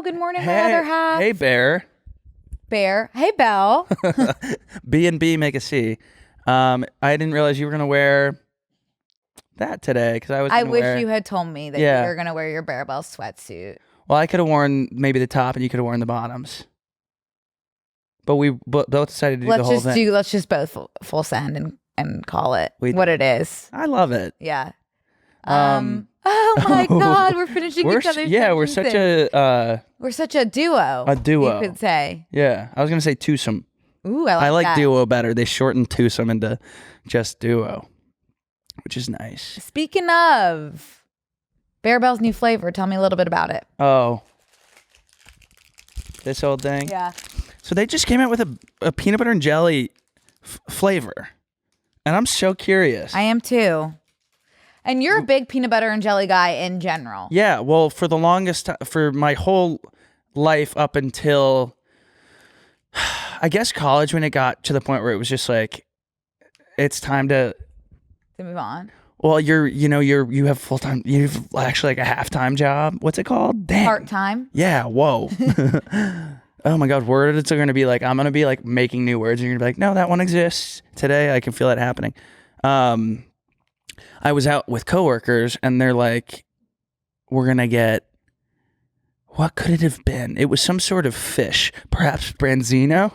Good morning, my other half. Hey, Bear. Bear. Hey, Belle. B and B make a C. I didn't realize you were gonna wear that today because I wish you had told me that you were gonna wear your Barebells sweatsuit. Well, I could have worn maybe the top, and you could have worn the bottoms. But we both decided to do the whole thing. Let's just both full send and call it what it is. I love it. Yeah. Oh my God, we're finishing each other's we're such a duo. A duo, you could say. Yeah, I was gonna say twosome. Ooh, I like that. Duo better. They shortened twosome into just duo, which is nice. Speaking of Barebells' new flavor, tell me a little bit about it. Oh, this old thing. Yeah. So they just came out with a peanut butter and jelly flavor, and I'm so curious. I am too. And you're a big peanut butter and jelly guy in general. Yeah, well, for the longest time, for my whole life up until, I guess, college, when it got to the point where it was just like, it's time to move on. Well, you have full-time, you've actually like a half-time job. What's it called? Damn. Part-time? Yeah, whoa. Oh my God, words are going to be like, I'm going to be like making new words, and you're going to be like, no, that one exists. Today, I can feel it happening. I was out with coworkers, and they're like, we're going to get, what could it have been? It was some sort of fish, perhaps branzino.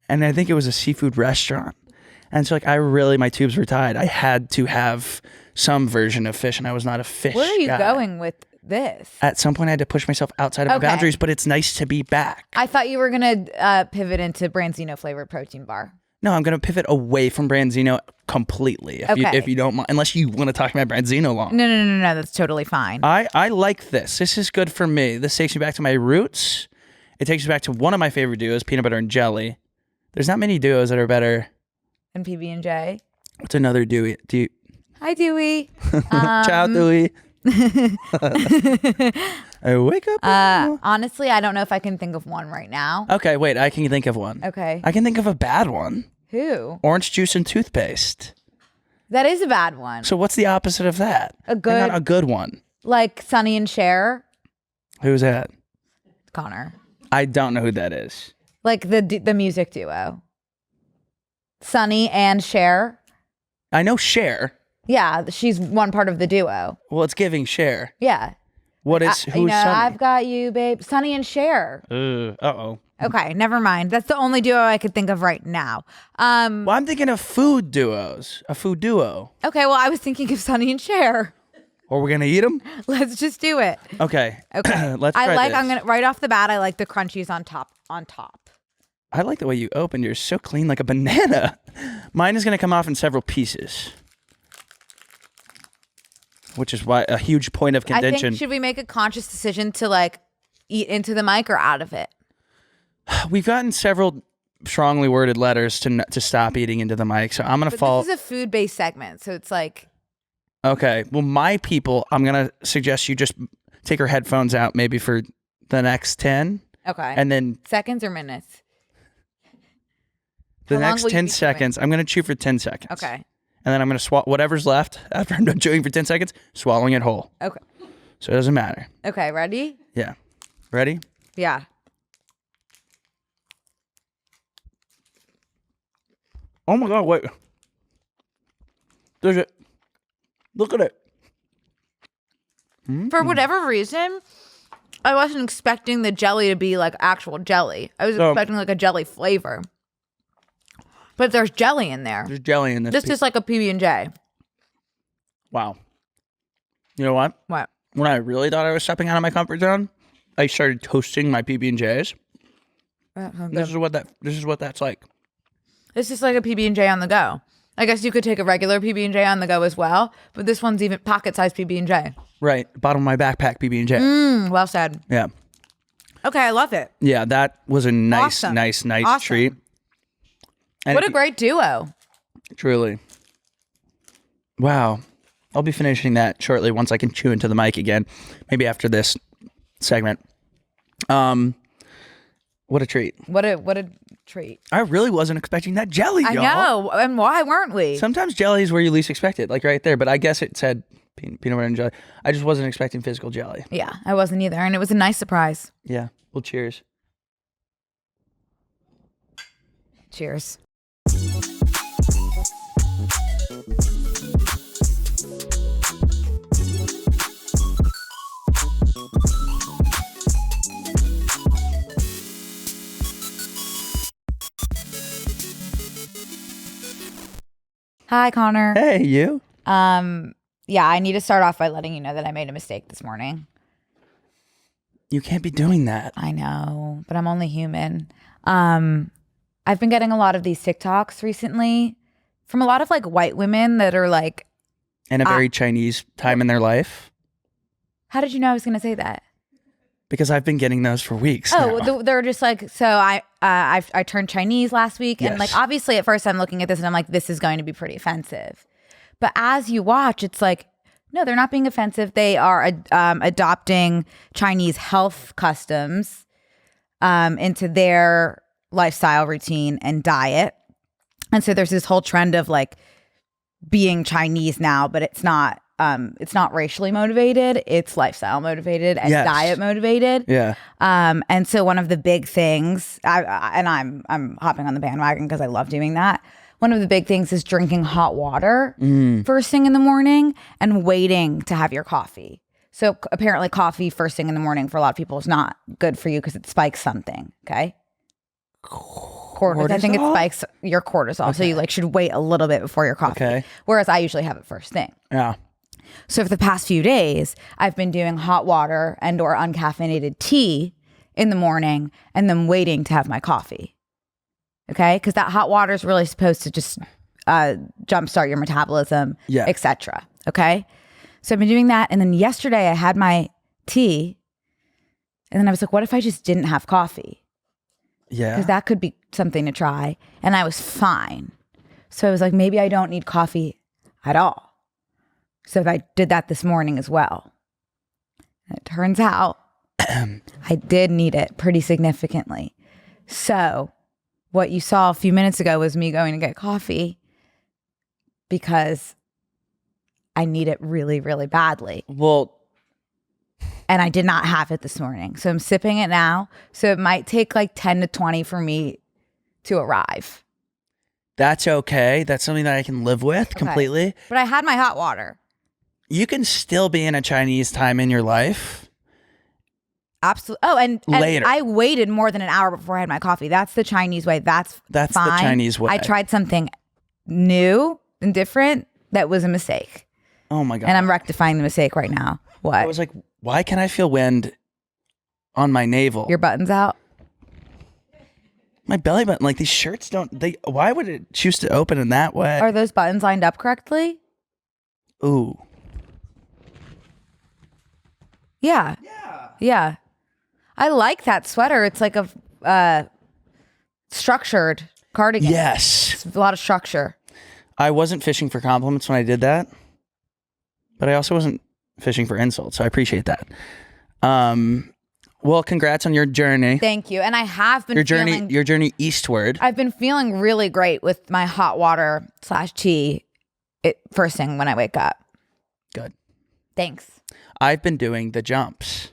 And I think it was a seafood restaurant. And so, like, my tubes were tied. I had to have some version of fish, and I was not a fish guy. Where are you going with this? At some point, I had to push myself outside of my boundaries, but it's nice to be back. I thought you were going to pivot into branzino flavored protein bar. No, I'm going to pivot away from branzino completely, if you don't mind, unless you want to talk about branzino long. No, that's totally fine. I like this. This is good for me. This takes me back to my roots. It takes me back to one of my favorite duos, peanut butter and jelly. There's not many duos that are better. And PB&J. What's another Dewey? Hi, Dewey. Ciao, Dewey. I wake up. Honestly, I don't know if I can think of one right now. Okay, wait. I can think of one. Okay. I can think of a bad one. Who? Orange juice and toothpaste. That is a bad one. So what's the opposite of that? A good one. Like Sonny and Cher. Who's that? Connor. I don't know who that is. Like the music duo. Sonny and Cher. I know Cher. Yeah, she's one part of the duo. Well, it's giving Cher. Yeah. Who's Sonny? I've got you, babe. Sonny and Cher. Uh-oh. Okay, never mind. That's the only duo I could think of right now. Well, I'm thinking of food duos. A food duo. Okay, well, I was thinking of Sonny and Cher. Or we're going to eat them? Let's just do it. Okay. Let's try this. I'm going to, right off the bat, I like the crunchies on top. I like the way you opened. You're so clean, like a banana. Mine is going to come off in several pieces, which is why a huge point of contention. I think, should we make a conscious decision to like eat into the mic or out of it? We've gotten several strongly worded letters to stop eating into the mic, so I'm going to fall. This is a food-based segment, so it's like. Okay, well, my people, I'm going to suggest you just take your headphones out maybe for the next 10. Okay. And then. Seconds or minutes? The next 10 seconds, I'm going to chew for 10 seconds. Okay. And then I'm going to swallow whatever's left after I'm done chewing for 10 seconds, swallowing it whole. Okay. So it doesn't matter. Okay, ready? Yeah. Ready? Yeah. Oh my God, wait. There's it. Look at it. For whatever reason, I wasn't expecting the jelly to be like actual jelly. I was expecting like a jelly flavor. But there's jelly in there. There's jelly in this. This is like a PB&J. Wow. You know what? What? When I really thought I was stepping out of my comfort zone, I started toasting my PB&Js. This is what that's like. This is like a PB&J on the go. I guess you could take a regular PB&J on the go as well, but this one's even pocket-sized PB&J. Right. Bottom of my backpack PB&J. Well said. Yeah. Okay, I love it. Yeah, that was a nice Awesome. treat. And what a great duo. Truly. Wow. I'll be finishing that shortly once I can chew into the mic again. Maybe after this segment. What a treat. What a treat. I really wasn't expecting that jelly, y'all. I know. And why weren't we? Sometimes jelly is where you least expect it, like right there. But I guess it said peanut butter and jelly. I just wasn't expecting physical jelly. Yeah, I wasn't either. And it was a nice surprise. Yeah. Well, cheers. Cheers. Hi, Connor. Hey, you. Yeah, I need to start off by letting you know that I made a mistake this morning. You can't be doing that. I know, but I'm only human. I've been getting a lot of these TikToks recently from a lot of like white women that are like, in a very Chinese time in their life. How did you know I was going to say that? Because I've been getting those for weeks now. They're just like, so I turned Chinese last week. And like, obviously at first I'm looking at this and I'm like, this is going to be pretty offensive. But as you watch, it's like, no, they're not being offensive. They are adopting Chinese health customs into their lifestyle routine and diet. And so there's this whole trend of like being Chinese now, but it's not racially motivated. It's lifestyle motivated and diet motivated. Yeah. And so one of the big things, I'm hopping on the bandwagon because I love doing that. One of the big things is drinking hot water first thing in the morning and waiting to have your coffee. So apparently coffee first thing in the morning for a lot of people is not good for you because it spikes something. Okay. Cortisol? I think it spikes your cortisol. Okay. So you like should wait a little bit before your coffee. Okay. Whereas I usually have it first thing. Yeah. So for the past few days, I've been doing hot water and or uncaffeinated tea in the morning and then waiting to have my coffee. Okay? Because that hot water is really supposed to just jumpstart your metabolism, etc. Okay? So I've been doing that. And then yesterday I had my tea and then I was like, what if I just didn't have coffee? Yeah. Because that could be something to try. And I was fine. So I was like, maybe I don't need coffee at all. So I did that this morning as well. And it turns out I did need it pretty significantly. So what you saw a few minutes ago was me going to get coffee because I need it really, really badly. Well, and I did not have it this morning. So I'm sipping it now. So it might take like 10 to 20 for me to arrive. That's okay. That's something that I can live with completely. But I had my hot water. You can still be in a Chinese time in your life. Absolutely. Oh, and later. I waited more than an hour before I had my coffee. That's the Chinese way. That's fine. The Chinese way. I tried something new and different that was a mistake. Oh my God. And I'm rectifying the mistake right now. What? I was like, why can I feel wind on my navel? Your button's out? My belly button. Like these shirts why would it choose to open in that way? Are those buttons lined up correctly? Ooh. Yeah. Yeah. I like that sweater. It's like a structured cardigan. Yes. It's a lot of structure. I wasn't fishing for compliments when I did that, but I also wasn't fishing for insults, so I appreciate that. Well, congrats on your journey. Thank you. And I have been your journey eastward. I've been feeling really great with my hot water / tea first thing when I wake up. Good. Thanks. I've been doing the jumps.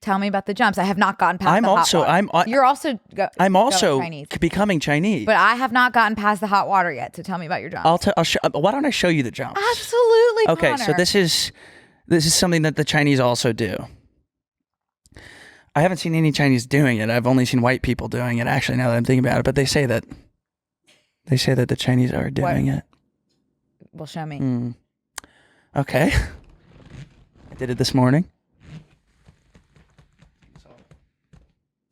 Tell me about the jumps. I have not gotten past the hot water. You're also I'm also Chinese. Becoming Chinese. But I have not gotten past the hot water yet. So tell me about your jumps. Why don't I show you the jumps? Absolutely. Okay, Connor. so this is something that the Chinese also do. I haven't seen any Chinese doing it. I've only seen white people doing it. Actually, now that I'm thinking about it, but they say that the Chinese are doing it. Well, show me. Okay. I did it this morning. So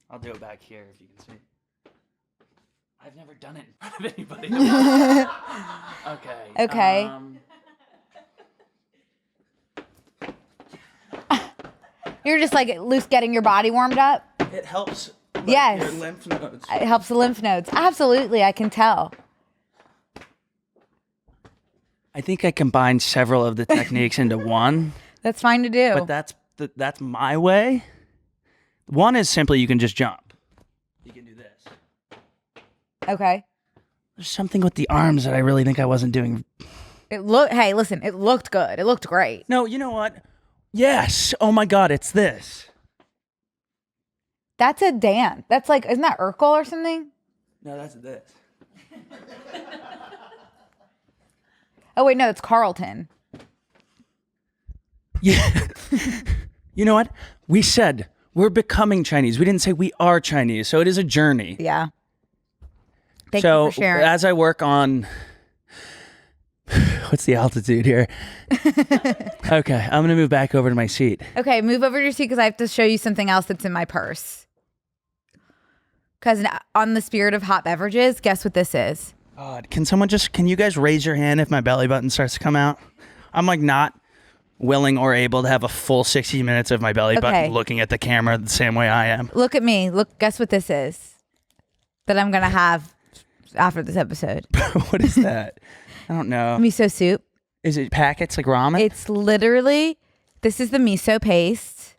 I'll do it back here if you can see. I've never done it in front of anybody. Okay. You're just like loose getting your body warmed up? It helps. Yes. Your lymph nodes. It helps the lymph nodes. Absolutely. I can tell. I think I combined several of the techniques into one. That's fine to do. But that's my way. One is simply you can just jump. You can do this. Okay. There's something with the arms that I really think I wasn't doing Hey, listen, it looked good. It looked great. No, you know what? Yes. Oh my God, it's this. That's a Dan. That's like, isn't that Urkel or something? No, that's this. Oh wait, no, it's Carlton. Yeah. You know what? We said we're becoming Chinese. We didn't say we are Chinese. So it is a journey. Yeah. Thank you for sharing. As I work on, what's the altitude here? Okay, I'm going to move back over to my seat. Okay, move over to your seat because I have to show you something else that's in my purse. Because on the spirit of hot beverages, guess what this is? Can you guys raise your hand if my belly button starts to come out? I'm like not willing or able to have a full 60 minutes of my belly button looking at the camera the same way I am. Look at me. Look, guess what this is that I'm going to have after this episode. What is that? I don't know. Miso soup. Is it packets like ramen? It's literally, this is the miso paste.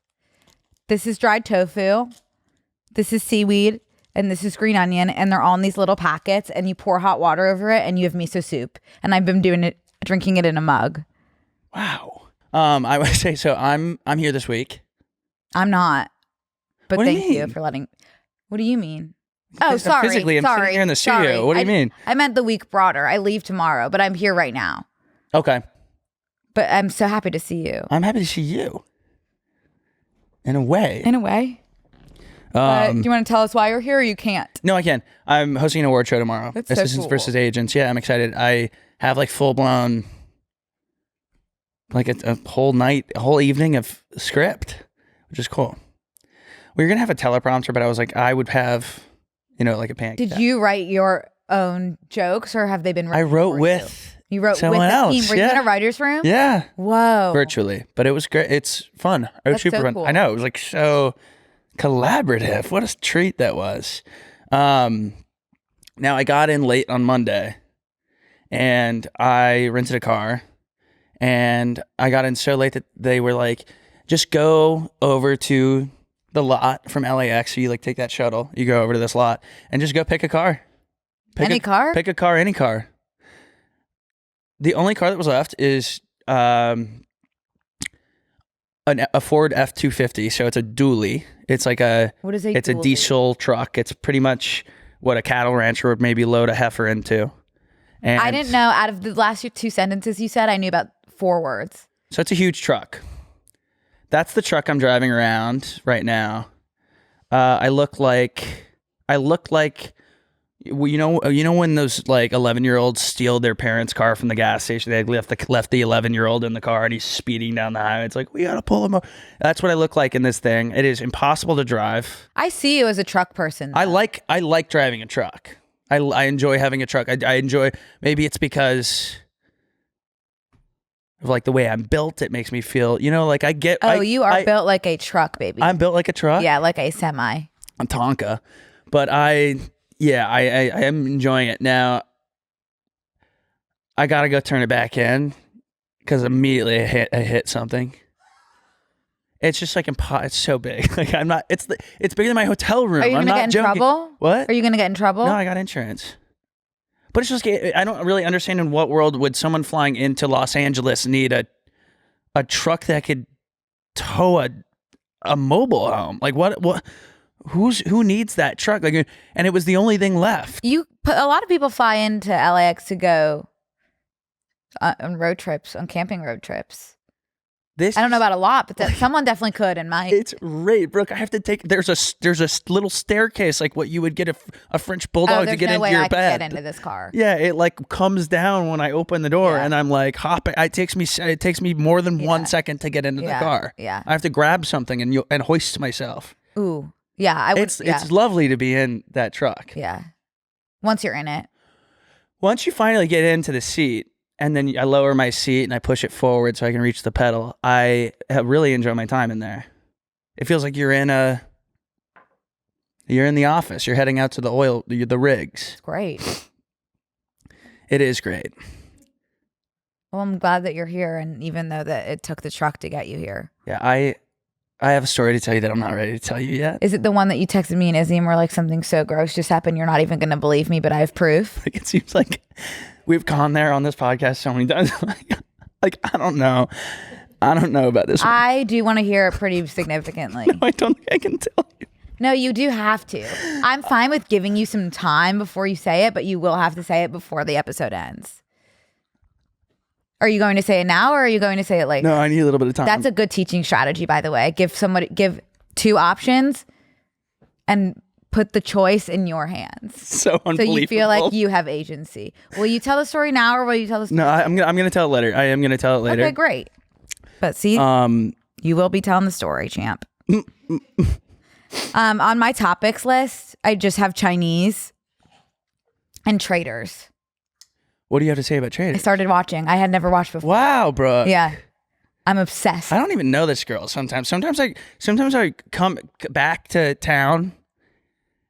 This is dried tofu. This is seaweed. And this is green onion. And they're all in these little packets. And you pour hot water over it and you have miso soup. And I've been drinking it in a mug. Wow. I would say, so I'm here this week. I'm not. But what thank you for letting. What do you mean? Oh, sorry. Physically, I'm sitting here in the studio. Sorry. What do you mean? I meant the week broader. I leave tomorrow, but I'm here right now. Okay. But I'm so happy to see you. I'm happy to see you. In a way. In a way. Do you want to tell us why you're here or you can't? No, I can. I'm hosting an award show tomorrow. That's Assistants so cool. versus Agents. Yeah, I'm excited. I have like full blown, like a whole night, a whole evening of script, which is cool. We were going to have a teleprompter, but I was like, I would have, like a pancake. Did you write your own jokes or have they been written? I wrote with You wrote someone with else. a team. Were you in a writer's room? Yeah. Whoa. Virtually. But it was great. It's fun. It was super so fun. cool. I know. It was like so collaborative. What a treat that was. Now I got in late on Monday and I rented a car and I got in so late that they were like, just go over to the lot from LAX. So you like take that shuttle, you go over to this lot and just go pick a car. Any car? Pick a car, any car. The only car that was left is a Ford F-250. So it's a dually. It's like what is a it's dually? a diesel truck. It's pretty much what a cattle rancher would maybe load a heifer into. And I didn't know out of the last two sentences you said, I knew about 4 words. So it's a huge truck. That's the truck I'm driving around right now. I look like you know when those like 11-year-olds steal their parents' car from the gas station. They left the 11-year-old in the car and he's speeding down the highway. It's like, we gotta pull him over. That's what I look like in this thing. It is impossible to drive. I see you as a truck person. I like driving a truck. I enjoy having a truck. I enjoy, maybe it's because of like the way I'm built. It makes me feel, like I get. You are built like a truck, baby. I'm built like a truck. Yeah, like a semi. I'm Tonka, but I am enjoying it now. I gotta go turn it back in because immediately I hit something. It's just like it's so big. Like I'm not. It's bigger than my hotel room. Are you gonna get in trouble? What? Are you gonna get in trouble? No, I got insurance. But it's just, I don't really understand in what world would someone flying into Los Angeles need a truck that could tow a mobile home. Like what? Who needs that truck? Like, and it was the only thing left. A lot of people fly into LAX to go on road trips, on camping road trips. I don't know about a lot, but someone definitely could and might. It's right, Brooke. I have to take. There's a little staircase like what you would get a French bulldog to get into your bed. There's no way I can get into this car. Yeah, it like comes down when I open the door, and I'm like hopping. It takes me more than 1 second to get into the car. Yeah, I have to grab something and hoist myself. Ooh, yeah. It's lovely to be in that truck. Yeah, once you're in it. Once you finally get into the seat. And then I lower my seat and I push it forward so I can reach the pedal. I really enjoy my time in there. It feels like you're in the office. You're heading out to the rigs. It's great. It is great. Well, I'm glad that you're here, and even though that it took the truck to get you here. Yeah, I have a story to tell you that I'm not ready to tell you yet. Is it the one that you texted me and Izzy and were like, something so gross just happened, you're not even going to believe me, but I have proof? Like, it seems like We've gone there on this podcast so many times. Like, I don't know. I don't know about this one. I do want to hear it pretty significantly. No, I don't think I can tell you. No, you do have to. I'm fine with giving you some time before you say it, but you will have to say it before the episode ends. Are you going to say it now, or are you going to say it later? No, I need a little bit of time. That's a good teaching strategy, by the way. Give 2 options and put the choice in your hands. So unbelievable. So you feel like you have agency. Will you tell the story now, or will you tell the story? No, I'm gonna tell it later. I am gonna tell it later. Okay, great. But see, you will be telling the story, champ. On my topics list, I just have Chinese and Traitors. What do you have to say about I Traitors? started watching. I had never watched before. Wow, bro. Yeah. I'm obsessed. I don't even know this girl sometimes. Sometimes I come back to town.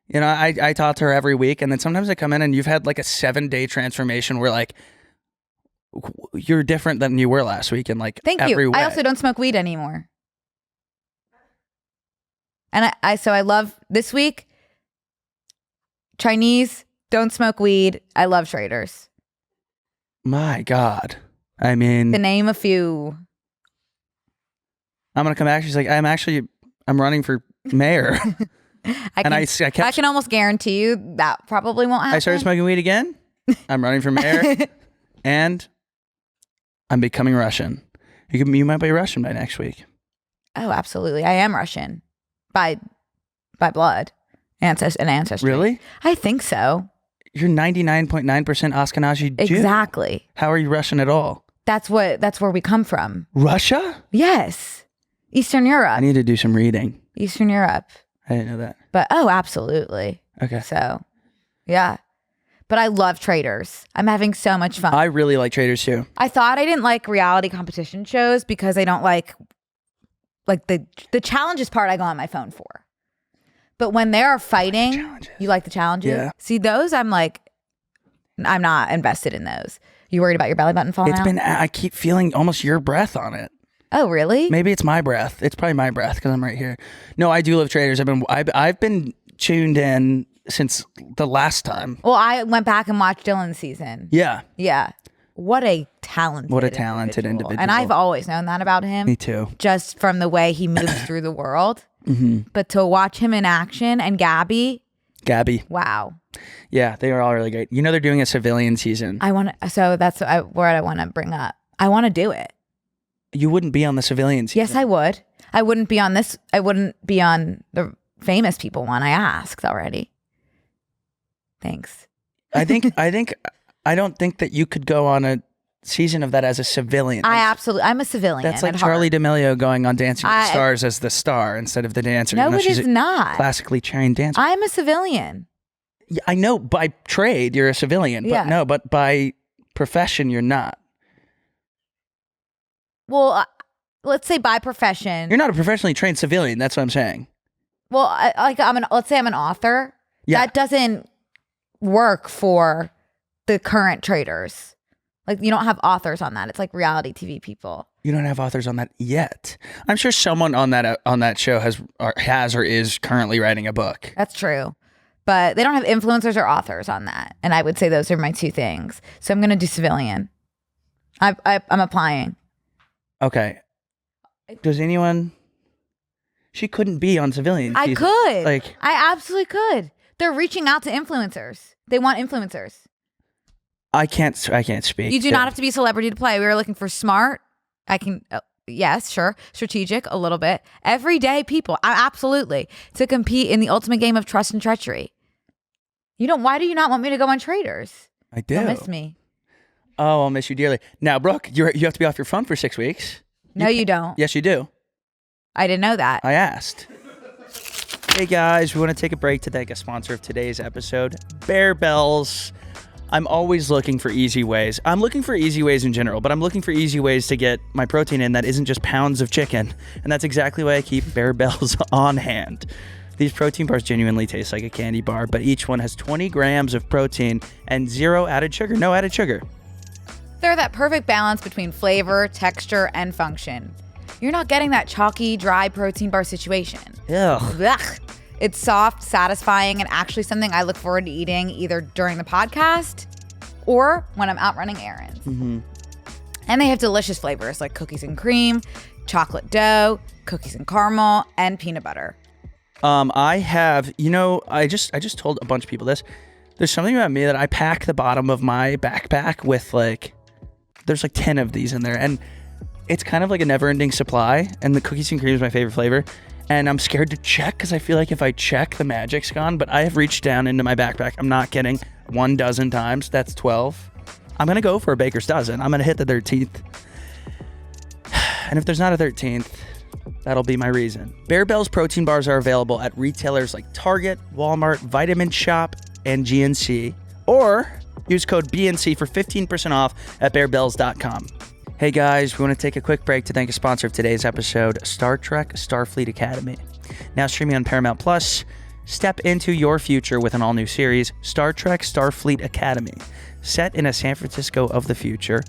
You know, I talk to her every week, and then sometimes I come in and you've had like a 7-day transformation where like you're different than you were last week, and like Thank every you. way. I also don't smoke weed anymore. And I love this week, Chinese, don't smoke weed. I love Traitors. My God. I mean, To name a few. I'm going to come back. She's like, I'm running for mayor. I can almost guarantee you that probably won't happen. I started smoking weed again. I'm running for mayor. And I'm becoming Russian. You might be Russian by next week. Oh, absolutely. I am Russian. By blood. An ancestry. Really? I think so. You're 99.9% Ashkenazi Jew. Exactly. How are you Russian at all? That's where we come from. Russia? Yes. Eastern Europe. I need to do some reading. Eastern Europe. I didn't know that. But absolutely. Okay. So, yeah. But I love Traitors. I'm having so much fun. I really like Traitors too. I thought I didn't like reality competition shows because I don't like the challenges part I go on my phone for. But when they're fighting, you like the challenges? Yeah. See, those I'm not invested in those. You worried about your belly button falling out? I keep feeling almost your breath on it. Oh, really? Maybe it's my breath. It's probably my breath because I'm right here. No, I do love Traitors. I've been tuned in since the last time. Well, I went back and watched Dylan's season. Yeah. Yeah. What a talented individual. And I've always known that about him. Me too. Just from the way he moves through the world. Mm-hmm. But to watch him in action and Gabby. Wow. Yeah, they are all really great. You know, they're doing a civilian season. So that's where I want to bring up. I want to do it. You wouldn't be on the civilian season. Yes, I would. I wouldn't be on this. I wouldn't be on the famous people one. I asked already. Thanks. I don't think that you could go on a season of that as a civilian. I'm a civilian. That's like Charlie D'Amelio going on Dancing with the Stars as the star instead of the dancer. No, it is not. Classically trained dancer. I'm a civilian. Yeah, I know by trade you're a civilian, but by profession you're not. Well, let's say by profession. You're not a professionally trained civilian. That's what I'm saying. Well, let's say I'm an author. Yeah. That doesn't work for the current Traitors. Like, you don't have authors on that. It's like reality TV people. You don't have authors on that yet. I'm sure someone on that show has or is currently writing a book. That's true. But they don't have influencers or authors on that. And I would say those are my two things. So I'm going to do civilian. I'm applying. Okay. Does anyone... She couldn't be on civilian. I could. I absolutely could. They're reaching out to influencers. They want influencers. I can't speak. You do not have to be a celebrity to play. We were looking for smart. Yes, sure. Strategic, a little bit. Everyday people. Absolutely. To compete in the ultimate game of trust and treachery. Why do you not want me to go on Traitors? I do. You'll miss me. Oh, I'll miss you dearly. Now, Brooke, you have to be off your phone for 6 weeks. No, you don't. Yes, you do. I didn't know that. I asked. Hey guys, we want to take a break to thank a sponsor of today's episode, Barebells. I'm always looking for easy ways. I'm looking for easy ways in general, but I'm looking for easy ways to get my protein in that isn't just pounds of chicken. And that's exactly why I keep Barebells on hand. These protein bars genuinely taste like a candy bar, but each one has 20 grams of protein and zero added sugar. No added sugar. They're that perfect balance between flavor, texture, and function. You're not getting that chalky, dry protein bar situation. Ugh. Ugh. It's soft, satisfying, and actually something I look forward to eating either during the podcast or when I'm out running errands. Mm-hmm. And they have delicious flavors like cookies and cream, chocolate dough, cookies and caramel, and peanut butter. I have, I just told a bunch of people this. There's something about me that I pack the bottom of my backpack with there's 10 of these in there, and it's kind of like a never-ending supply, and the cookies and cream is my favorite flavor, and I'm scared to check because I feel like if I check, the magic's gone, but I have reached down into my backpack, I'm not kidding, 12 times, that's 12. I'm going to go for a baker's dozen. I'm going to hit the 13th. And if there's not a 13th, that'll be my reason. Barebells protein bars are available at retailers like Target, Walmart, Vitamin Shop, and GNC, or use code BNC for 15% off at barebells.com. Hey guys, we want to take a quick break to thank a sponsor of today's episode, Star Trek Starfleet Academy. Now streaming on Paramount Plus, step into your future with an all-new series, Star Trek Starfleet Academy. Set in a San Francisco of the future.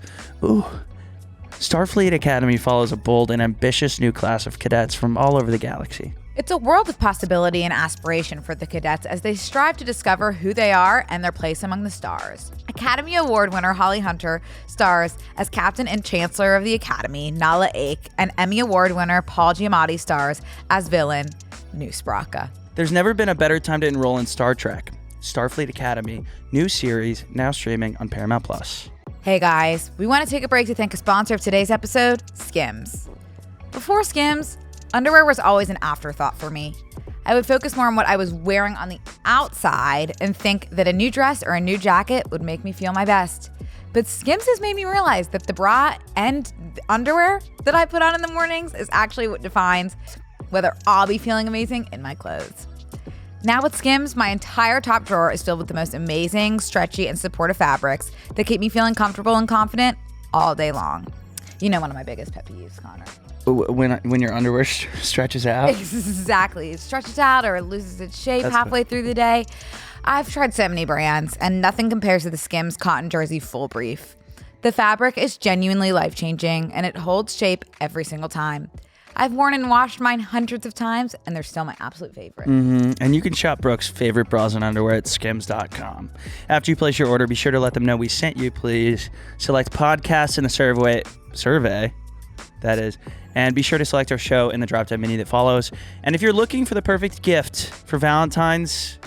Starfleet Academy follows a bold and ambitious new class of cadets from all over the galaxy. It's a world of possibility and aspiration for the cadets as they strive to discover who they are and their place among the stars. Academy Award winner Holly Hunter stars as Captain and Chancellor of the Academy, Nala Ake, and Emmy Award winner Paul Giamatti stars as villain, New Spraka. There's never been a better time to enroll in Star Trek. Starfleet Academy, new series, now streaming on Paramount Plus. Hey guys, we want to take a break to thank a sponsor of today's episode, Skims. Before Skims, underwear was always an afterthought for me. I would focus more on what I was wearing on the outside and think that a new dress or a new jacket would make me feel my best. But Skims has made me realize that the bra and the underwear that I put on in the mornings is actually what defines whether I'll be feeling amazing in my clothes. Now with Skims, my entire top drawer is filled with the most amazing, stretchy, and supportive fabrics that keep me feeling comfortable and confident all day long. You know, one of my biggest pet peeves, Connor. When your underwear stretches out? Exactly. It stretches out or it loses its shape halfway through the day. I've tried so many brands, and nothing compares to the Skims Cotton Jersey Full Brief. The fabric is genuinely life-changing, and it holds shape every single time. I've worn and washed mine hundreds of times, and they're still my absolute favorite. Mm-hmm. And you can shop Brooke's favorite bras and underwear at skims.com. After you place your order, be sure to let them know we sent you, please. Select podcasts in the survey, that is, and be sure to select our show in the drop-down menu that follows. And if you're looking for the perfect gift for Valentine's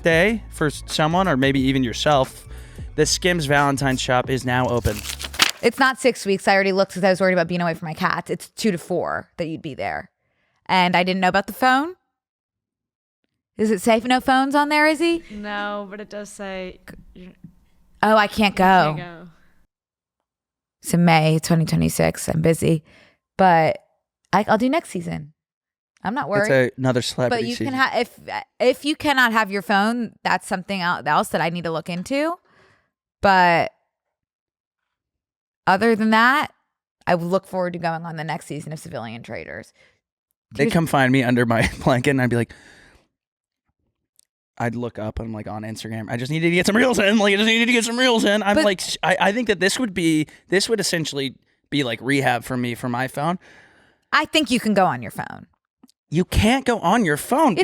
Day for someone, or maybe even yourself, the Skims Valentine's shop is now open. It's not 6 weeks. I already looked because I was worried about being away from my cats. It's 2 to 4 that you'd be there. And I didn't know about the phone. Is it safe? No phones on there, Izzy? No, but it does say... Oh, I can't go. So May 2026. I'm busy. But I'll do next season. I'm not worried. It's another celebrity But you season. can if you cannot have your phone, that's something else that I need to look into. But... other than that, I would look forward to going on the next season of Civilian Traitors. They'd come find me under my blanket and I'd be like, I'd look up and I'm like on Instagram, I just needed to get some reels in. I think that this would essentially be like rehab for me for my phone. I think you can go on your phone. You can't go on your phone.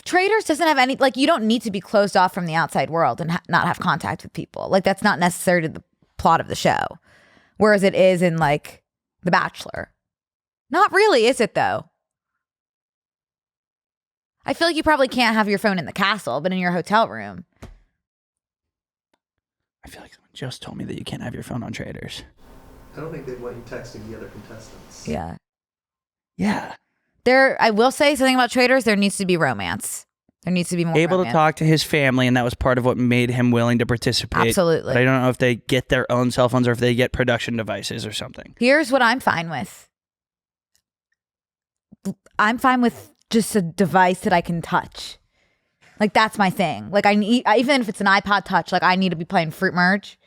Traitors doesn't have any, you don't need to be closed off from the outside world and not have contact with people. That's not necessarily the plot of the show. Whereas it is in The Bachelor. Not really, is it though? I feel like you probably can't have your phone in the castle, but in your hotel room. I feel like someone just told me that you can't have your phone on Traitors. I don't think they'd want you texting the other contestants. Yeah. Yeah. I will say something about Traitors. There needs to be romance. There needs to be more able romance. to talk to his family, and that was part of what made him willing to participate. Absolutely. But I don't know if they get their own cell phones or if they get production devices or something. Here's what I'm fine with. I'm fine with just a device that I can touch. That's my thing. Even if it's an iPod Touch, I need to be playing Fruit Merge.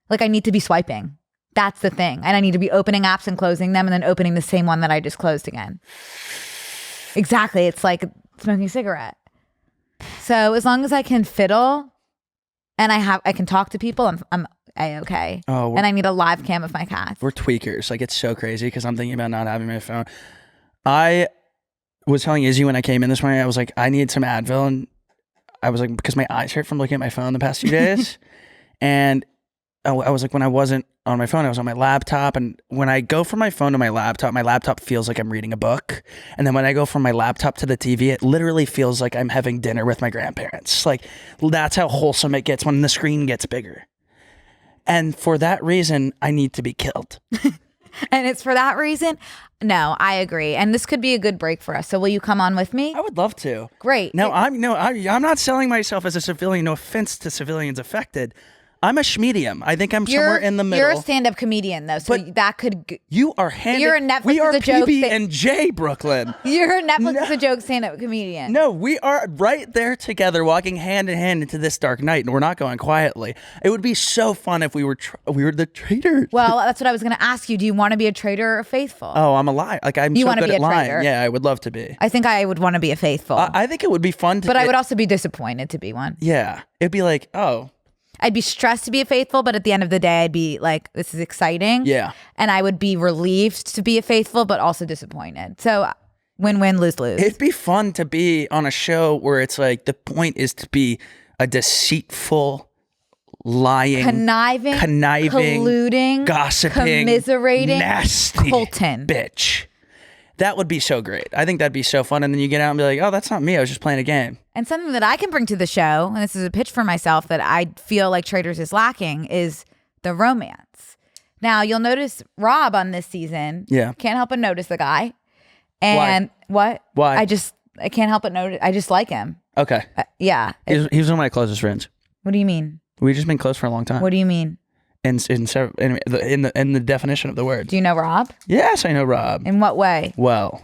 I need to be swiping. That's the thing. And I need to be opening apps and closing them and then opening the same one that I just closed again. Exactly. It's like smoking a cigarette. So as long as I can fiddle and I can talk to people, I'm A-okay. Oh, and I need a live cam of my cats. We're tweakers. It's so crazy because I'm thinking about not having my phone. I was telling Izzy when I came in this morning, I was like, I need some Advil. And I was like, because my eyes hurt from looking at my phone the past few days. And I was like, when I wasn't on my phone, I was on my laptop. And when I go from my phone to my laptop feels like I'm reading a book. And then when I go from my laptop to the TV, it literally feels like I'm having dinner with my grandparents. Like, that's how wholesome it gets when the screen gets bigger. And for that reason, I need to be killed. And it's for that reason? No, I agree. And this could be a good break for us. So will you come on with me? I would love to. Great. I'm not selling myself as a civilian. No offense to civilians affected. I'm a schmedium. I think I'm somewhere in the middle. You're a stand-up comedian, though, so that could. You are handed. You're a Netflix We are is a joke PB&J, Brooklyn. You're a Netflix is a joke stand-up comedian. No, we are right there together, walking hand in hand into this dark night, and we're not going quietly. It would be so fun if we were the traitors. Well, that's what I was going to ask you. Do you want to be a traitor or a faithful? Oh, I'm a liar. Like I'm you so good be at a lying. traitor? Yeah, I would love to be. I think I would want to be a faithful. I think it would be fun to. But I would also be disappointed to be one. Yeah, it'd be like, oh. I'd be stressed to be a faithful, but at the end of the day, I'd be like, this is exciting. Yeah. And I would be relieved to be a faithful, but also disappointed. So win-win, lose-lose. It'd be fun to be on a show where it's like the point is to be a deceitful, lying, conniving, colluding, gossiping, commiserating, nasty Colton. bitch. That would be so great. I think that'd be so fun. And then you get out and be like, oh, that's not me. I was just playing a game. And something that I can bring to the show, and this is a pitch for myself that I feel like Traitors is lacking, is the romance. Now, you'll notice Rob on this season. Yeah. Can't help but notice the guy. And what? Why? I can't help but notice. I just like him. Okay. Yeah. He was one of my closest friends. What do you mean? We've just been close for a long time. What do you mean? In the definition of the word. Do you know Rob? Yes, I know Rob. In what way? Well,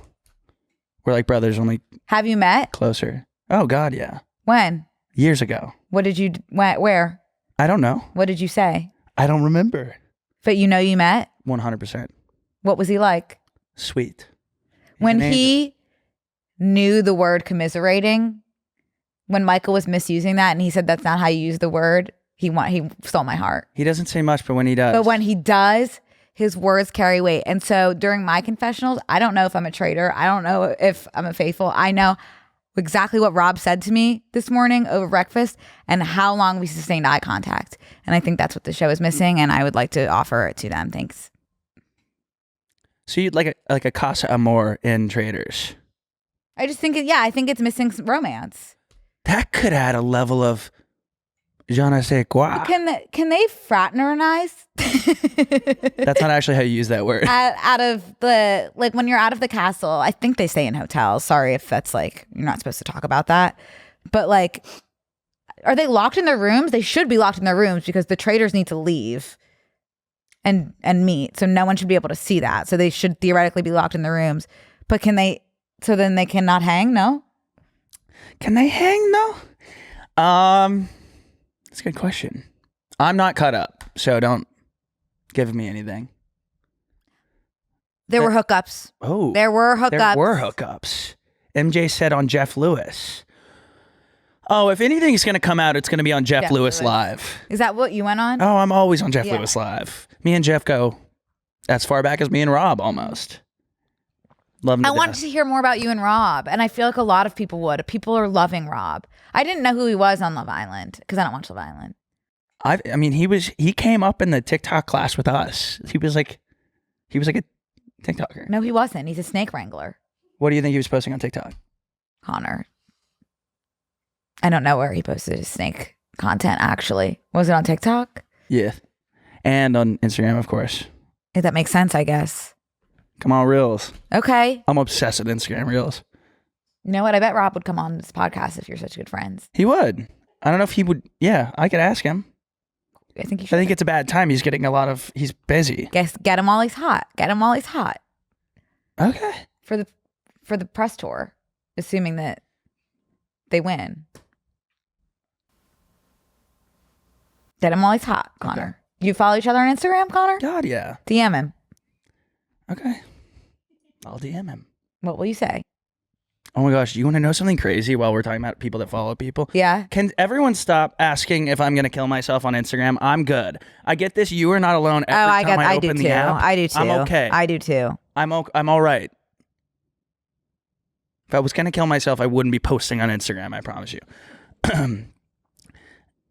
we're like brothers, only Have you met? closer. Oh God, yeah. When? Years ago. What did you, where? I don't know. What did you say? I don't remember. But you know you met? 100%. What was he like? Sweet. When he knew the word commiserating, when Michael was misusing that and he said that's not how you use the word, he stole my heart. He doesn't say much, but when he does. But when he does, his words carry weight. And so during my confessionals, I don't know if I'm a traitor. I don't know if I'm a faithful. I know exactly what Rob said to me this morning over breakfast and how long we sustained eye contact. And I think that's what the show is missing. And I would like to offer it to them. Thanks. So you'd like a Casa Amor in Traitors. I just think, I think it's missing some romance. That could add a level of je ne sais quoi. Can they fraternize? That's not actually how you use that word. Out of the, like when you're out of the castle, I think they stay in hotels. Sorry if that's like, you're not supposed to talk about that. But like, are they locked in their rooms? They should be locked in their rooms because the traitors need to leave and meet. So no one should be able to see that. So they should theoretically be locked in their rooms. But so then they cannot hang? No? Can they hang though? That's a good question. I'm not cut up, so don't give me anything. There were hookups. Oh. There were hookups. There were hookups. MJ said on Jeff Lewis. Oh, if anything's going to come out, it's going to be on Jeff Lewis Live. Is that what you went on? Oh, I'm always on Jeff Lewis Live. Me and Jeff go as far back as me and Rob almost. Love him to I wanted death. to hear more about you and Rob, and I feel like a lot of people would. People are loving Rob. I didn't know who he was on Love Island because I don't watch Love Island. I mean, he came up in the TikTok class with us. He was like a TikToker. No, he wasn't. He's a snake wrangler. What do you think he was posting on TikTok? Connor. I don't know where he posted his snake content, actually. Was it on TikTok? Yeah. And on Instagram, of course. If that makes sense, I guess. Come on, Reels. Okay. I'm obsessed with Instagram Reels. You know what? I bet Rob would come on this podcast if you're such good friends. He would. I don't know if he would. Yeah, I could ask him. I think you should. I think it's a bad time. He's busy. Get him while he's hot. Get him while he's hot. Okay. For the press tour, assuming that they win. Get him while he's hot, Connor. Okay. You follow each other on Instagram, Connor? God, yeah. DM him. Okay. I'll DM him. What will you say? Oh my gosh, you want to know something crazy while we're talking about people that follow people? Yeah. Can everyone stop asking if I'm going to kill myself on Instagram? I'm good. I get this. You are not alone every time I open the app. I do too. I'm okay. I do too. I'm all right. If I was going to kill myself, I wouldn't be posting on Instagram, I promise you.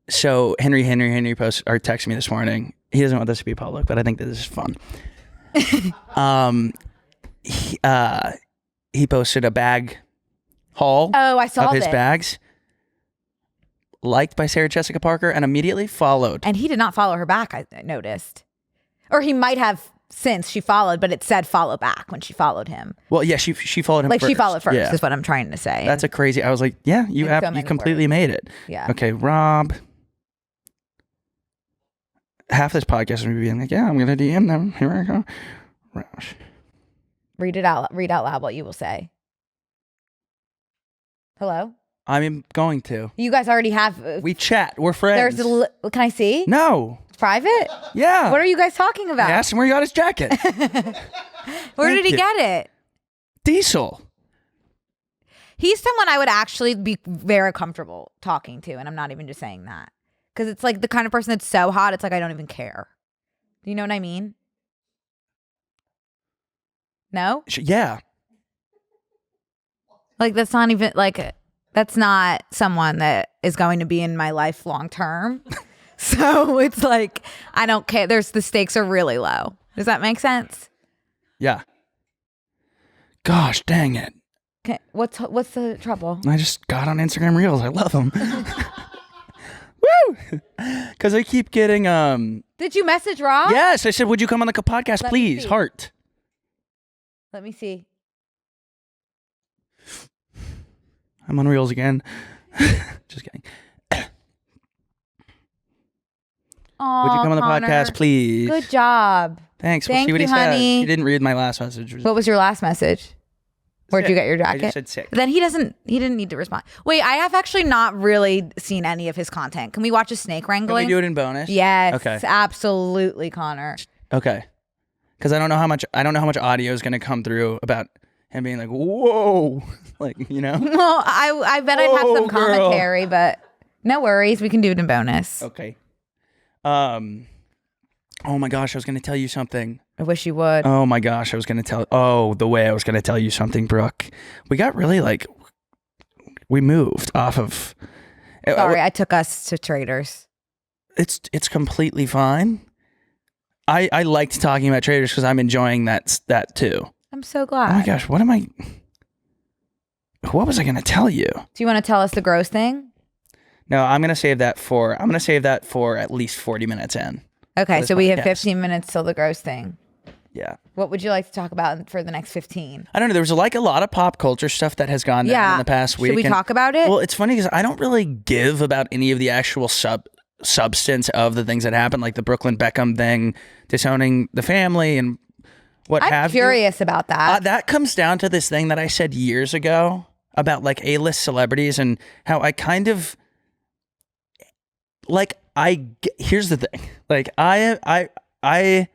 So Henry texted me this morning. He doesn't want this to be public, but I think this is fun. He posted a bag haul. Oh, I saw of his this. bags, liked by Sarah Jessica Parker, and immediately followed. And he did not follow her back, I noticed. Or he might have since she followed, but it said follow back when she followed him. Well, yeah, she followed him like first. she followed first Yeah. is what I'm trying to say. That's a crazy. I was like, yeah, you completely made it. Yeah. Okay, Rob. Half this podcast is me being like, yeah, I'm gonna DM them. Here I go. Roush. Read out loud what you will say. Hello? I'm going to. You guys already have. We chat. We're friends. Can I see? No. Private? Yeah. What are you guys talking about? I asked him where he got his jacket. Where did he you. get it? Diesel. He's someone I would actually be very comfortable talking to, and I'm not even just saying that. Because it's like the kind of person that's so hot, it's like I don't even care. Do you know what I mean? No? Yeah. Like that's not even like that's not someone that is going to be in my life long term. So it's like I don't care. The stakes are really low. Does that make sense? Yeah. Gosh, dang it. Okay, what's the trouble? I just got on Instagram Reels. I love them. Woo! Because I keep getting Did you message Rob? Yes, I said, would you come on the podcast, Let me please? see. Heart. Let me see. I'm on Reels again. Just kidding. Aw, Would you come on the Connor. podcast, please? Good job. Thanks. We'll Thank see what you, he says. honey. He didn't read my last message. What was your last message? Where'd you get your I jacket? just said sick. Then he didn't need to respond. Wait, I have actually not really seen any of his content. Can we watch a snake Can wrangling? we do it in bonus? Yes. Okay. Absolutely, Connor. Okay. Because I don't know how much audio is going to come through about him being like, whoa, like, you know. Well, I bet I'd have Whoa, some girl. commentary, but no worries. We can do it in bonus. Okay. Oh my gosh, I was going to tell you something. I wish you would. Oh my gosh, I was going to tell. Oh, the way I was going to tell you something, Brooke. We got really like, we moved off of. Sorry, I took us to Traitors. It's completely fine. I liked talking about Traitors because I'm enjoying that too. I'm so glad. Oh my gosh, what was I going to tell you? Do you want to tell us the gross thing? No, I'm going to save that for at least 40 minutes in. Okay, this so we have podcast. 15 minutes till the gross thing. Yeah. What would you like to talk about for the next 15? I don't know. There was like a lot of pop culture stuff that has gone down in the past week. Should we talk about it? Well, it's funny because I don't really give about any of the actual substance of the things that happened, like the Brooklyn Beckham thing, disowning the family and what have you. I'm curious about that. That comes down to this thing that I said years ago about like A-list celebrities and how I kind of like here's the thing. Like I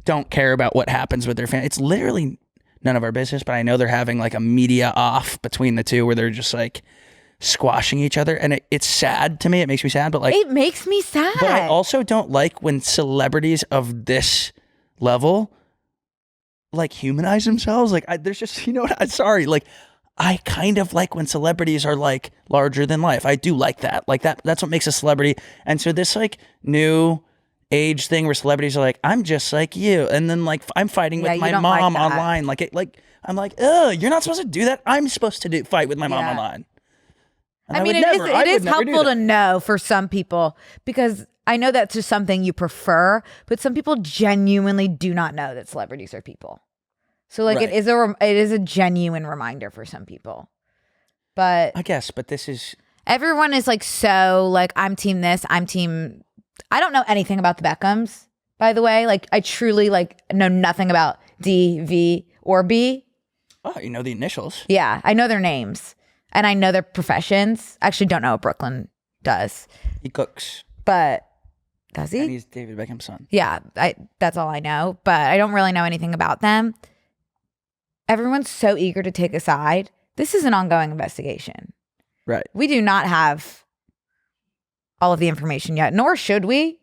don't care about what happens with their family. It's literally none of our business, but I know they're having like a media off between the two where they're just like squashing each other, and it's sad to me. It makes me sad, but like it makes me sad. But I also don't like when celebrities of this level like humanize themselves. Like there's just, you know what? I'm sorry. Like I kind of like when celebrities are like larger than life. I do like that. Like that's what makes a celebrity. And so this like new age thing where celebrities are like, I'm just like you. And then like I'm fighting with my mom online. I'm like, ugh, you're not supposed to do that. I'm supposed to fight with my mom online. And I mean, it is helpful to know for some people because I know that's just something you prefer, but some people genuinely do not know that celebrities are people. So like Right. it is a genuine reminder for some people. But I guess, but this is everyone is like so like I'm team this, I'm team. I don't know anything about the Beckhams, by the way. Like I truly like know nothing about D, V, or B. oh, you know the initials. Yeah, I know their names and I know their professions. I actually don't know what Brooklyn does, He cooks. but does he? And he's David Beckham's son. Yeah, that's all I know, but I don't really know anything about them. Everyone's so eager to take a side. This is an ongoing investigation. Right. We do not have all of the information yet, nor should we.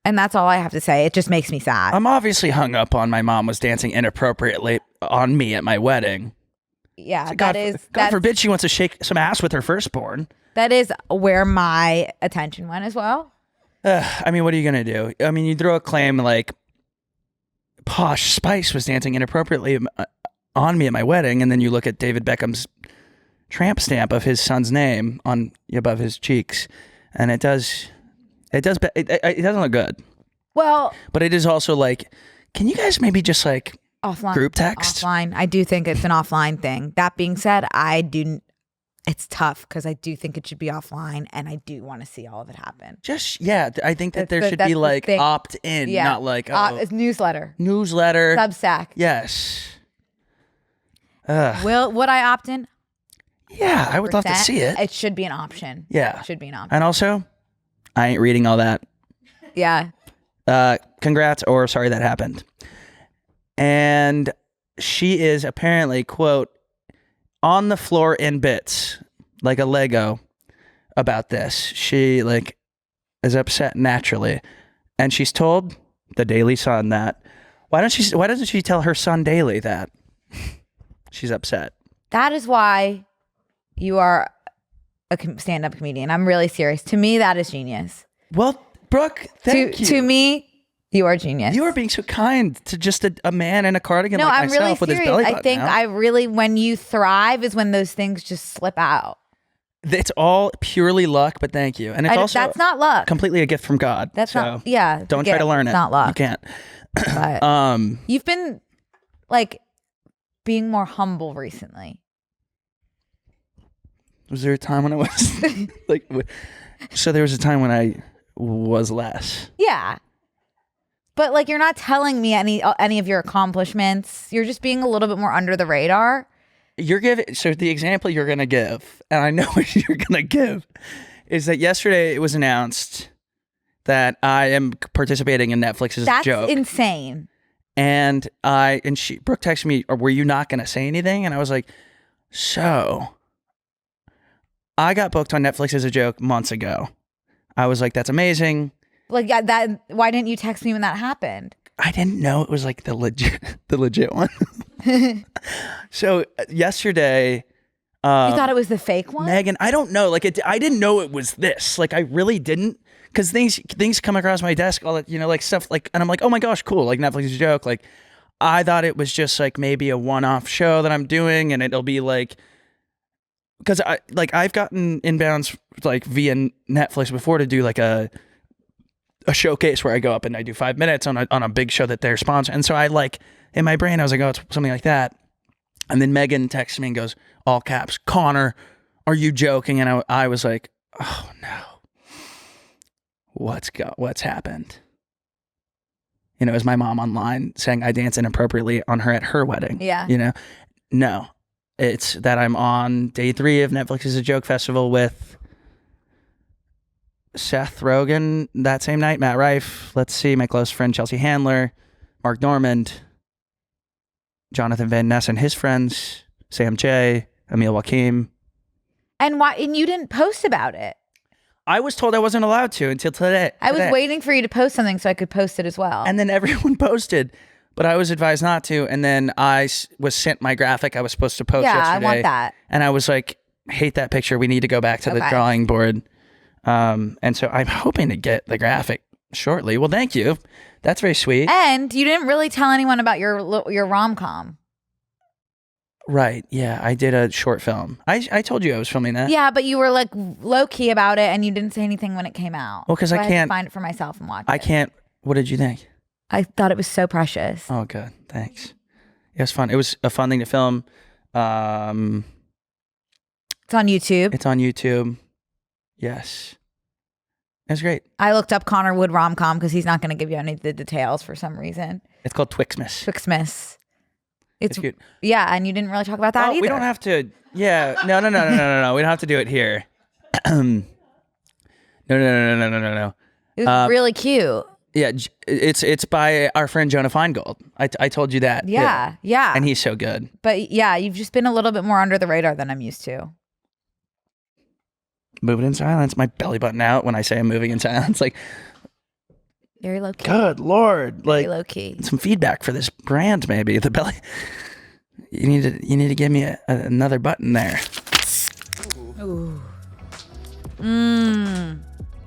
And that's all I have to say. It just makes me sad. I'm obviously hung up on my mom was dancing inappropriately on me at my wedding. Yeah, So God God forbid she wants to shake some ass with her firstborn. that is where my attention went as well. I mean, what are you going to do? I mean, you throw a claim like Posh Spice was dancing inappropriately on me at my wedding, and then you look at David Beckham's tramp stamp of his son's name on above his cheeks, and it doesn't look good. Well, but it is also like, can you guys maybe just like offline, group text? Offline. I do think it's an offline thing. That being said, it's tough because I do think it should be offline, and I do want to see all of it happen. I think that there should be like opt in, not like it's newsletter, Substack. Yes. Would I opt in? Yeah, I would love to see it. It should be an option. Yeah, it should be an option. And also, I ain't reading all that. Yeah. Congrats, or sorry that happened. And she is apparently, quote, on the floor in bits, like a Lego, about this. She like is upset naturally, and she's told the Daily Sun that why doesn't she tell her son Daily that she's upset? That is why you are a stand-up comedian. I'm really serious. To me, that is genius. Well, Brooke, thank you. To me, you are genius. You are being so kind to just a man in a cardigan like I'm myself really with his serious. belly button I think out. When you thrive is when those things just slip out. It's all purely luck, but thank you. And it's also that's not luck. Completely a gift from God. That's so not. Don't try to learn it. It's not luck. You can't. But you've been like being more humble recently. Was there a time when I was like? So there was a time when I was less. Yeah. But like, you're not telling me any of your accomplishments. You're just being a little bit more under the radar. So the example you're going to give, and I know what you're going to give, is that yesterday it was announced that I am participating in Netflix's joke. That's insane. And Brooke texted me, were you not going to say anything? And I was like, so I got booked on Netflix as a joke months ago. I was like, that's amazing. Like that. Why didn't you text me when that happened? I didn't know it was like the legit one. So yesterday, you thought it was the fake one, Megan. I don't know. Like I didn't know it was this. Like I really didn't, because things come across my desk, all that, like stuff like, and I'm like, oh my gosh, cool. Like Netflix is a joke. Like I thought it was just like maybe a one-off show that I'm doing, and it'll be like, because I've gotten inbounds like via Netflix before to do like a showcase where I go up and I do 5 minutes on a big show that they're sponsoring. And so I like, in my brain, I was like, oh, it's something like that. And then Megan texts me and goes, all caps, Connor, are you joking? And I was like, oh no, what's happened? Is my mom online saying I dance inappropriately on her at her wedding? Yeah. No, it's that I'm on day 3 of Netflix is a Joke Festival with Seth Rogen that same night, Matt Rife, let's see, my close friend Chelsea Handler, Mark Normand, Jonathan Van Ness and his friends, Sam J, Emil Wakim. And you didn't post about it? I was told I wasn't allowed to until today. I was waiting for you to post something so I could post it as well. And then everyone posted, but I was advised not to. And then I was sent my graphic I was supposed to post yesterday. Yeah, I want that. And I was like, hate that picture. We need to go back to the drawing board. And so I'm hoping to get the graphic shortly. Well, thank you. That's very sweet. And you didn't really tell anyone about your rom-com. Right. Yeah. I did a short film. I told you I was filming that. Yeah, but you were like low key about it and you didn't say anything when it came out. Well, because I can't find it for myself and watch it. I can't. What did you think? I thought it was so precious. Oh, good. Thanks. It was fun. It was a fun thing to film. It's on YouTube. It's on YouTube. Yes. It was great. I looked up Connor Wood rom-com because he's not going to give you any of the details for some reason. It's called Twixmas. Twixmas. It's cute. Yeah, and you didn't really talk about that either. We don't have to. Yeah. No. We don't have to do it here. No. It was really cute. Yeah, it's by our friend Jonah Feingold. I told you that. Yeah. And he's so good. But yeah, you've just been a little bit more under the radar than I'm used to. Moving in silence. My belly button out when I say I'm moving in silence. Like, very low key. Good Lord. Very low key. Some feedback for this brand, maybe. The belly. You need to give me another button there. Ooh.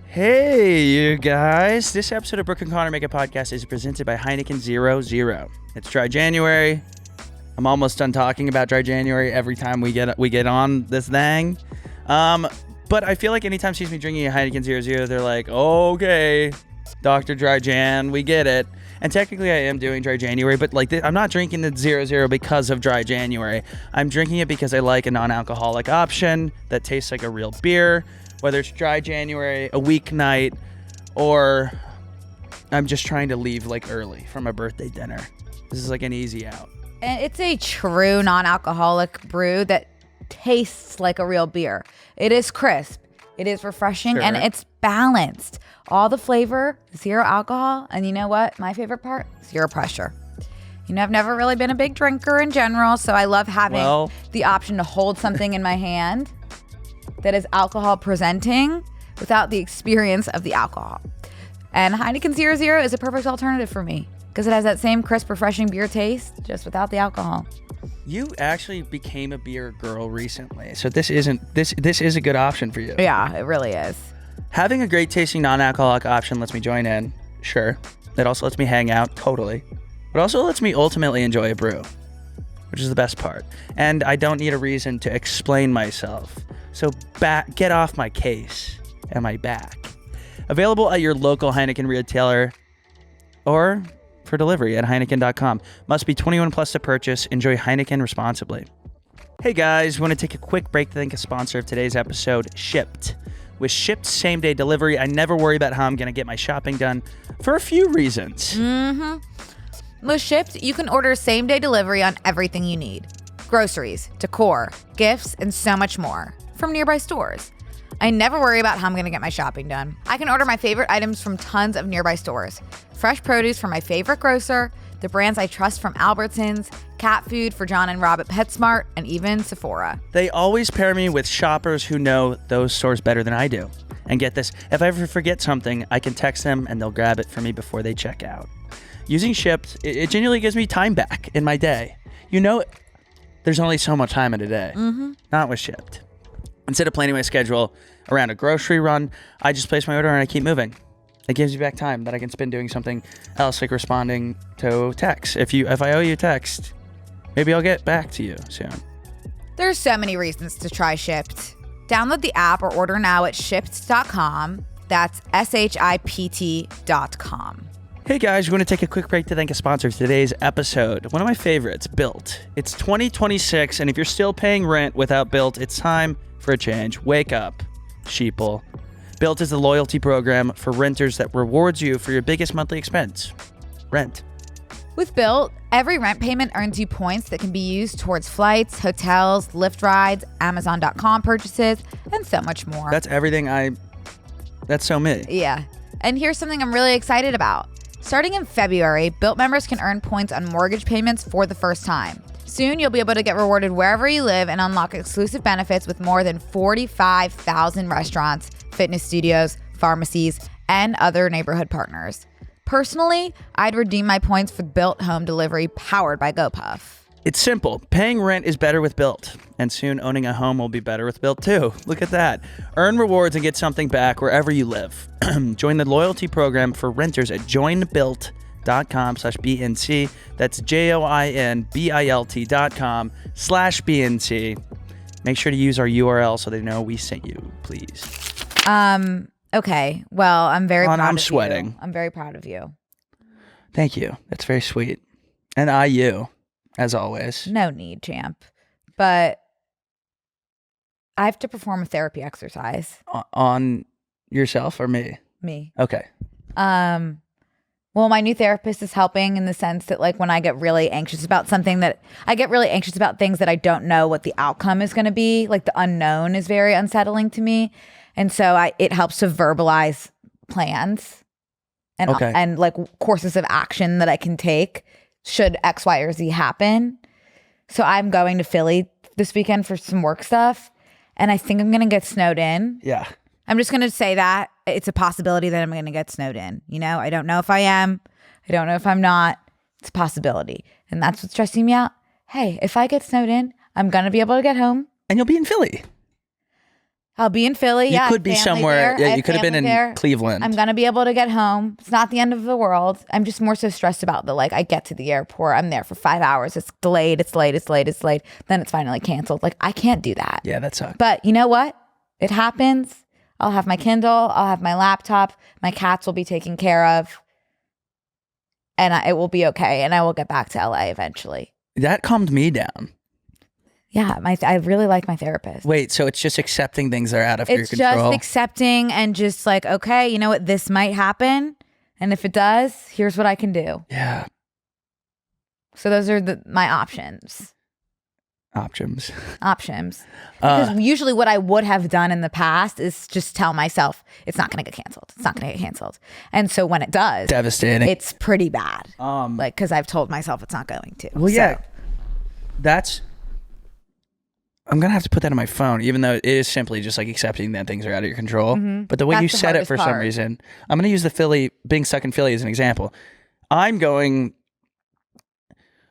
Hey, you guys. This episode of Brooke and Connor Make a Podcast is presented by Heineken 00. It's dry January. I'm almost done talking about dry January every time we get on this thing. But I feel like anytime she sees me drinking a Heineken 00, they're like, okay, Dr. Dry Jan, we get it. And technically I am doing dry January, but like I'm not drinking the 00 because of dry January. I'm drinking it because I like a non-alcoholic option that tastes like a real beer, whether it's dry January, a weeknight, or I'm just trying to leave like early from a birthday dinner. This is like an easy out. And it's a true non-alcoholic brew that tastes like a real beer. It is crisp. It is refreshing, and it's balanced. All the flavor, zero alcohol, and you know what? My favorite part? Zero pressure. You know, I've never really been a big drinker in general, so I love having the option to hold something in my hand that is alcohol presenting without the experience of the alcohol. And Heineken 00 is a perfect alternative for me because it has that same crisp, refreshing beer taste, just without the alcohol. You actually became a beer girl recently, so this is a good option for you. Yeah, it really is. Having a great tasting non-alcoholic option lets me join in, sure. It also lets me hang out, totally. But also lets me ultimately enjoy a brew, which is the best part. And I don't need a reason to explain myself. So get off my case and my back. Available at your local Heineken retailer or for delivery at Heineken.com. Must be 21 plus to purchase. Enjoy Heineken responsibly. Hey guys, we want to take a quick break to thank a sponsor of today's episode, Shipt. With Shipt same-day delivery, I never worry about how I'm going to get my shopping done for a few reasons. With Shipt, you can order same-day delivery on everything you need. Groceries, decor, gifts, and so much more from nearby stores. I never worry about how I'm going to get my shopping done. I can order my favorite items from tons of nearby stores. Fresh produce from my favorite grocer, the brands I trust from Albertsons, cat food for John and Rob at PetSmart, and even Sephora. They always pair me with shoppers who know those stores better than I do. And get this, if I ever forget something, I can text them and they'll grab it for me before they check out. Using Shipt, it genuinely gives me time back in my day. You know, there's only so much time in a day. Not with Shipt. Instead of planning my schedule around a grocery run, I just place my order and I keep moving. It gives me back time that I can spend doing something else, like responding to texts. If I owe you a text, maybe I'll get back to you soon. There's so many reasons to try Shipt. Download the app or order now at shipt.com. That's SHIPT.com. Hey guys, we want to take a quick break to thank a sponsor of today's episode. One of my favorites, Bilt. It's 2026, and if you're still paying rent without Bilt, it's time for a change. Wake up, sheeple. Bilt is the loyalty program for renters that rewards you for your biggest monthly expense, rent. With Bilt, every rent payment earns you points that can be used towards flights, hotels, Lyft rides, Amazon.com purchases, and so much more. That's everything that's so me. Yeah. And here's something I'm really excited about. Starting in February, Bilt members can earn points on mortgage payments for the first time. Soon, you'll be able to get rewarded wherever you live and unlock exclusive benefits with more than 45,000 restaurants, fitness studios, pharmacies, and other neighborhood partners. Personally, I'd redeem my points for Bilt home delivery powered by GoPuff. It's simple. Paying rent is better with Bilt. And soon owning a home will be better with Bilt too. Look at that. Earn rewards and get something back wherever you live. Join the loyalty program for renters at joinbilt.com/BNC. That's joinbilt.com/BNC. Make sure to use our URL so they know we sent you, please. Okay. Well, I'm very proud I'm of sweating. you. I'm very proud of you. Thank you. That's very sweet. And you, as always. No need, champ. But I have to perform a therapy exercise. On yourself or me? Me. Okay. Well, my new therapist is helping in the sense that, like, when I get really anxious about something that I get really anxious about things that I don't know what the outcome is going to be. Like, the unknown is very unsettling to me. And so it helps to verbalize plans and like courses of action that I can take should X, Y, or Z happen. So I'm going to Philly this weekend for some work stuff. And I think I'm going to get snowed in. Yeah. I'm just going to say that it's a possibility that I'm going to get snowed in. You know, I don't know if I am. I don't know if I'm not. It's a possibility. And that's what's stressing me out. hey, if I get snowed in, I'm going to be able to get home. And you'll be in Philly. I'll be in Philly. You could be somewhere. There. Yeah, you could have been in Cleveland. I'm going to be able to get home. It's not the end of the world. I'm just more so stressed about I get to the airport. I'm there for 5 hours. It's delayed. It's late. Then it's finally canceled. I can't do that. Yeah, that sucks. But you know what? It happens. I'll have my Kindle. I'll have my laptop. My cats will be taken care of. And it will be okay. And I will get back to LA eventually. That calmed me down. Yeah, I really like my therapist. Wait, so it's just accepting things that are out of your control? It's just accepting and just okay, you know what? This might happen. And if it does, here's what I can do. Yeah. So those are my options. Options. Because usually what I would have done in the past is just tell myself, it's not going to get canceled. It's not going to get canceled. And so when it does, devastating. It's pretty bad. Because I've told myself it's not going to. Well, yeah. I'm going to have to put that on my phone, even though it is simply just accepting that things are out of your control. Mm-hmm. But the way you said it for some reason, I'm going to use being stuck in Philly as an example.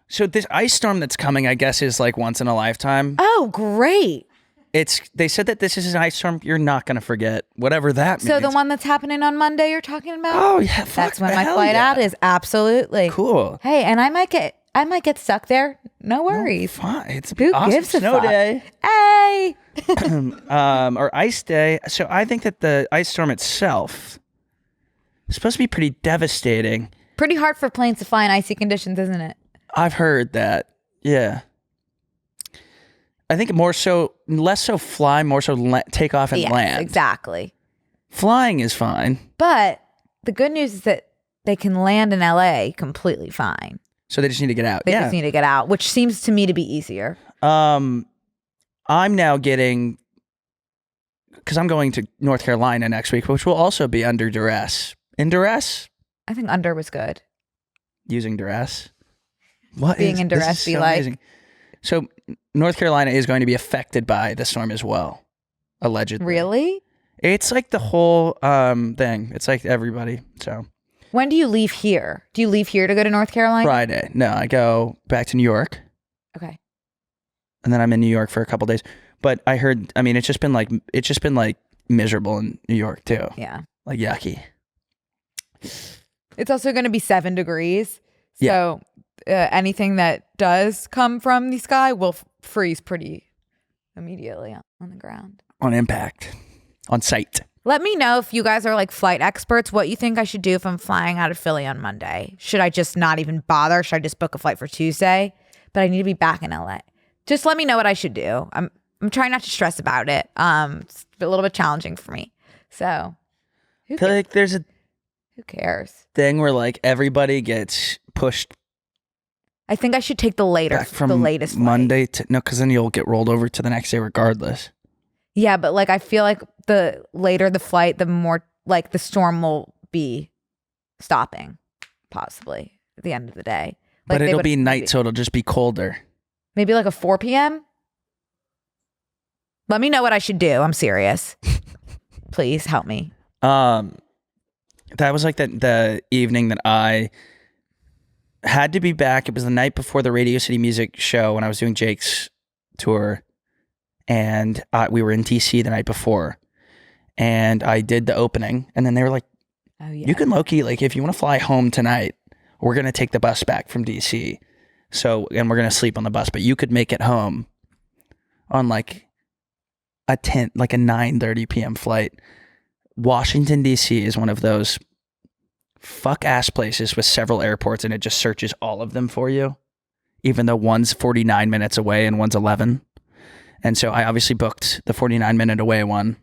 So this ice storm that's coming, I guess, is once in a lifetime. Oh, great. They said that this is an ice storm you're not going to forget, whatever that means. So the one that's happening on Monday you're talking about? Oh, yeah. That's when my flight out is. Absolutely. Cool. Hey, and I might get stuck there. No worries. No, fine. It's Who awesome gives a snow fuck? day. Hey. Or ice day. So I think that the ice storm itself is supposed to be pretty devastating. Pretty hard for planes to fly in icy conditions, isn't it? I've heard that. Yeah. I think less so fly, more so take off and land. Exactly. Flying is fine. But the good news is that they can land in LA completely fine. So they just need to get out. They just need to get out, which seems to me to be easier. I'm now getting, because I'm going to North Carolina next week, which will also be under duress. In duress? I think under was good. Using duress? What being in duress be like? Amazing. So North Carolina is going to be affected by the storm as well, allegedly. Really? It's the whole thing. It's everybody. So when do you leave here? Do you leave here to go to North Carolina? Friday. No, I go back to New York. Okay. And then I'm in New York for a couple days. But I heard, it's just been miserable in New York too. Yeah. Yucky. It's also going to be 7 degrees. Yeah. So anything that does come from the sky will freeze pretty immediately on the ground. On impact. On site. Let me know if you guys are flight experts, what you think I should do if I'm flying out of Philly on Monday. Should I just not even bother? Should I just book a flight for Tuesday? But I need to be back in LA. Just let me know what I should do. I'm trying not to stress about it. It's a little bit challenging for me. So I feel like there's who cares? Thing where everybody gets pushed. I think I should take the latest flight. Monday to no, because then you'll get rolled over to the next day regardless. Yeah, but I feel like the later the flight, the more the storm will be stopping, possibly at the end of the day. But it'll be night, so it'll just be colder. Maybe a 4 p.m. Let me know what I should do. I'm serious. Please help me. That was the evening that I had to be back. It was the night before the Radio City Music show when I was doing Jake's tour. And we were in DC the night before. And I did the opening. And then they were like, oh, yeah. You can low-key, if you want to fly home tonight, we're going to take the bus back from DC. And we're going to sleep on the bus. But you could make it home on a 9:30 p.m. flight. Washington, D.C. is one of those fuck-ass places with several airports, and it just searches all of them for you, even though one's 49 minutes away and one's 11. And so I obviously booked the 49-minute away one,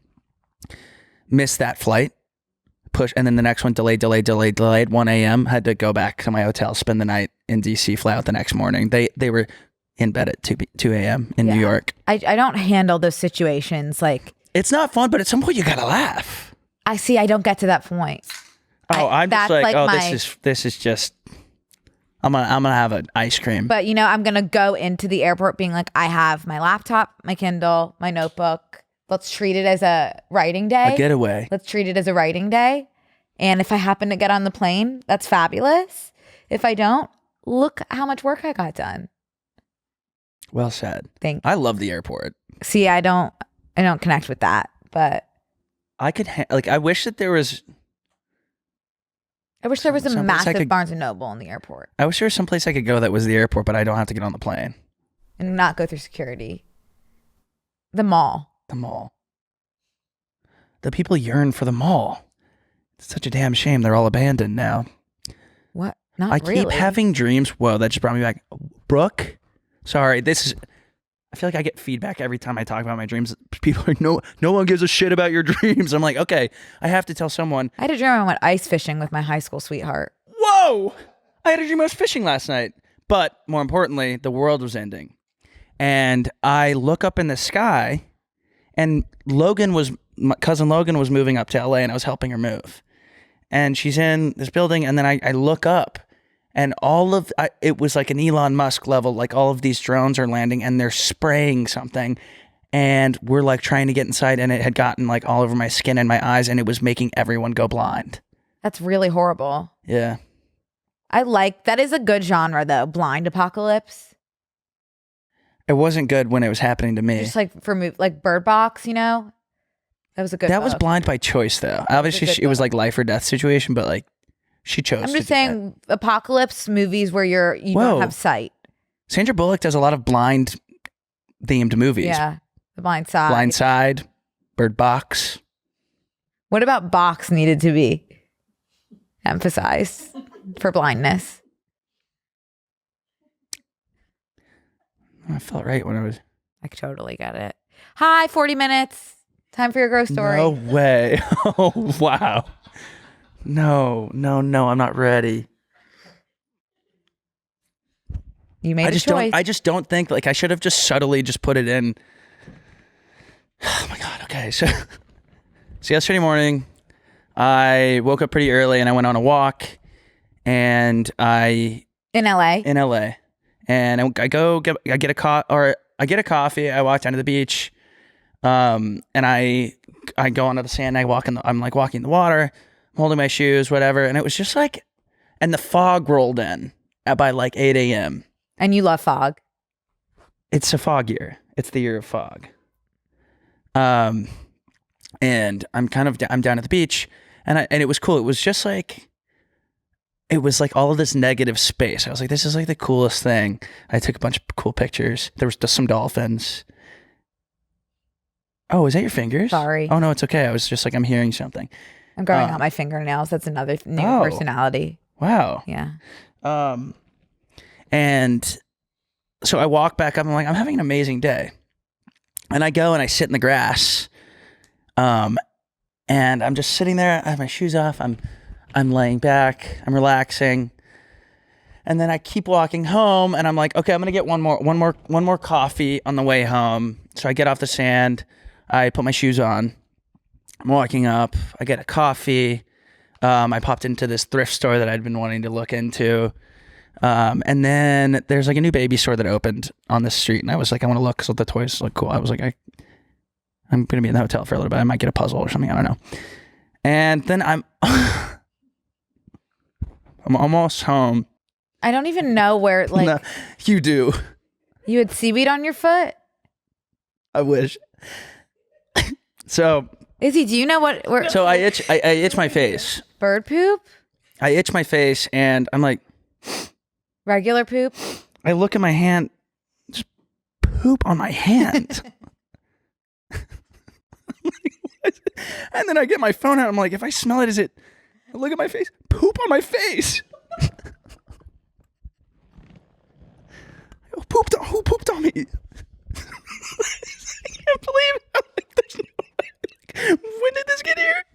missed that flight, and then the next one delayed, 1 a.m., had to go back to my hotel, spend the night in D.C., fly out the next morning. They were in bed at 2 a.m. in New York. I don't handle those situations It's not fun, but at some point you gotta laugh. I don't get to that point. I'm just this is just I'm gonna have an ice cream. But I'm gonna go into the airport being I have my laptop, my Kindle, my notebook. Let's treat it as a writing day. A getaway. Let's treat it as a writing day. And if I happen to get on the plane, that's fabulous. If I don't, look how much work I got done. Well said. I love the airport. See, I don't connect with that, but I could I wish that there was. I wish there was a someplace massive Barnes and Noble in the airport I wish there was someplace I could go that was the airport, but I don't have to get on the plane. and not go through security. The mall. The mall. The people yearn for the mall. It's such a damn shame they're all abandoned now. What? Not I really. keep having dreams. Whoa, that just brought me back. Brooke, sorry, I feel like I get feedback every time I talk about my dreams. People are no one gives a shit about your dreams. I'm like, okay, I have to tell someone. I had a dream I went ice fishing with my high school sweetheart. Whoa! I had a dream I was fishing last night. But more importantly, the world was ending. And I look up in the sky, and my cousin Logan was moving up to LA, and I was helping her move. And she's in this building, and then I look up, and it was like an Elon Musk level, like all of these drones are landing, and they're spraying something, and we're like trying to get inside, and it had gotten like all over my skin and my eyes, and it was making everyone go blind. That's really horrible. Yeah. That is a good genre though, blind apocalypse. It wasn't good when it was happening to me. Just like like Bird Box, that was a good That was book. blind by choice though. Obviously it was like life or death situation, but like she chose. I'm just saying apocalypse movies where you don't have sight. Sandra Bullock does a lot of blind themed movies. Yeah. The Blind Side. Blind Side, Bird Box. What about box needed to be emphasized for blindness? I felt right when I was. I totally get it. Hi, 40 minutes. Time for your ghost story. No way. Oh, wow. No, I'm not ready. You made a choice. I just don't think, like, I should have just subtly just put it in. Oh my God. Okay. So yesterday morning, I woke up pretty early and I went on a walk, and In LA? And I get a coffee. I walk down to the beach, and I go onto the sand. And I'm like walking in the water, I'm holding my shoes, whatever. And it was just like, and the fog rolled in by like 8 a.m. And you love fog. It's a fog year. It's the year of fog. And I'm down at the beach, and it was cool. It was just like. It was like all of this negative space. I was like, this is like the coolest thing. I took a bunch of cool pictures. There was just some dolphins. Oh, is that your fingers? Sorry. Oh, no, it's okay. I was just like, I'm hearing something. I'm growing out my fingernails. That's another new personality. Wow. Yeah. And so I walk back up. I'm like, I'm having an amazing day. And I go and I sit in the grass. And I'm just sitting there. I have my shoes off. I'm laying back, I'm relaxing, and then I keep walking home, and I'm like, okay, I'm gonna get one more coffee on the way home. So I get off the sand, I put my shoes on, I'm walking up, I get a coffee. I popped into this thrift store that I'd been wanting to look into, and then there's like a new baby store that opened on this street, and I was like, I want to look because the toys look cool. I was like, I'm gonna be in the hotel for a little bit. I might get a puzzle or something. I don't know. And then I'm almost home. I don't even know where, like... No, you do. You had seaweed on your foot? I wish. So... Izzy, do you know what... Where, so I itch my face. Bird poop? I itch my face, and I'm like... Regular poop? I look at my hand. Just poop on my hand. And then I get my phone out. I'm like, if I smell it, is it... I look at my face. Poop on my face. Who pooped on me? I can't believe it. I'm like, there's no way. When did this get here?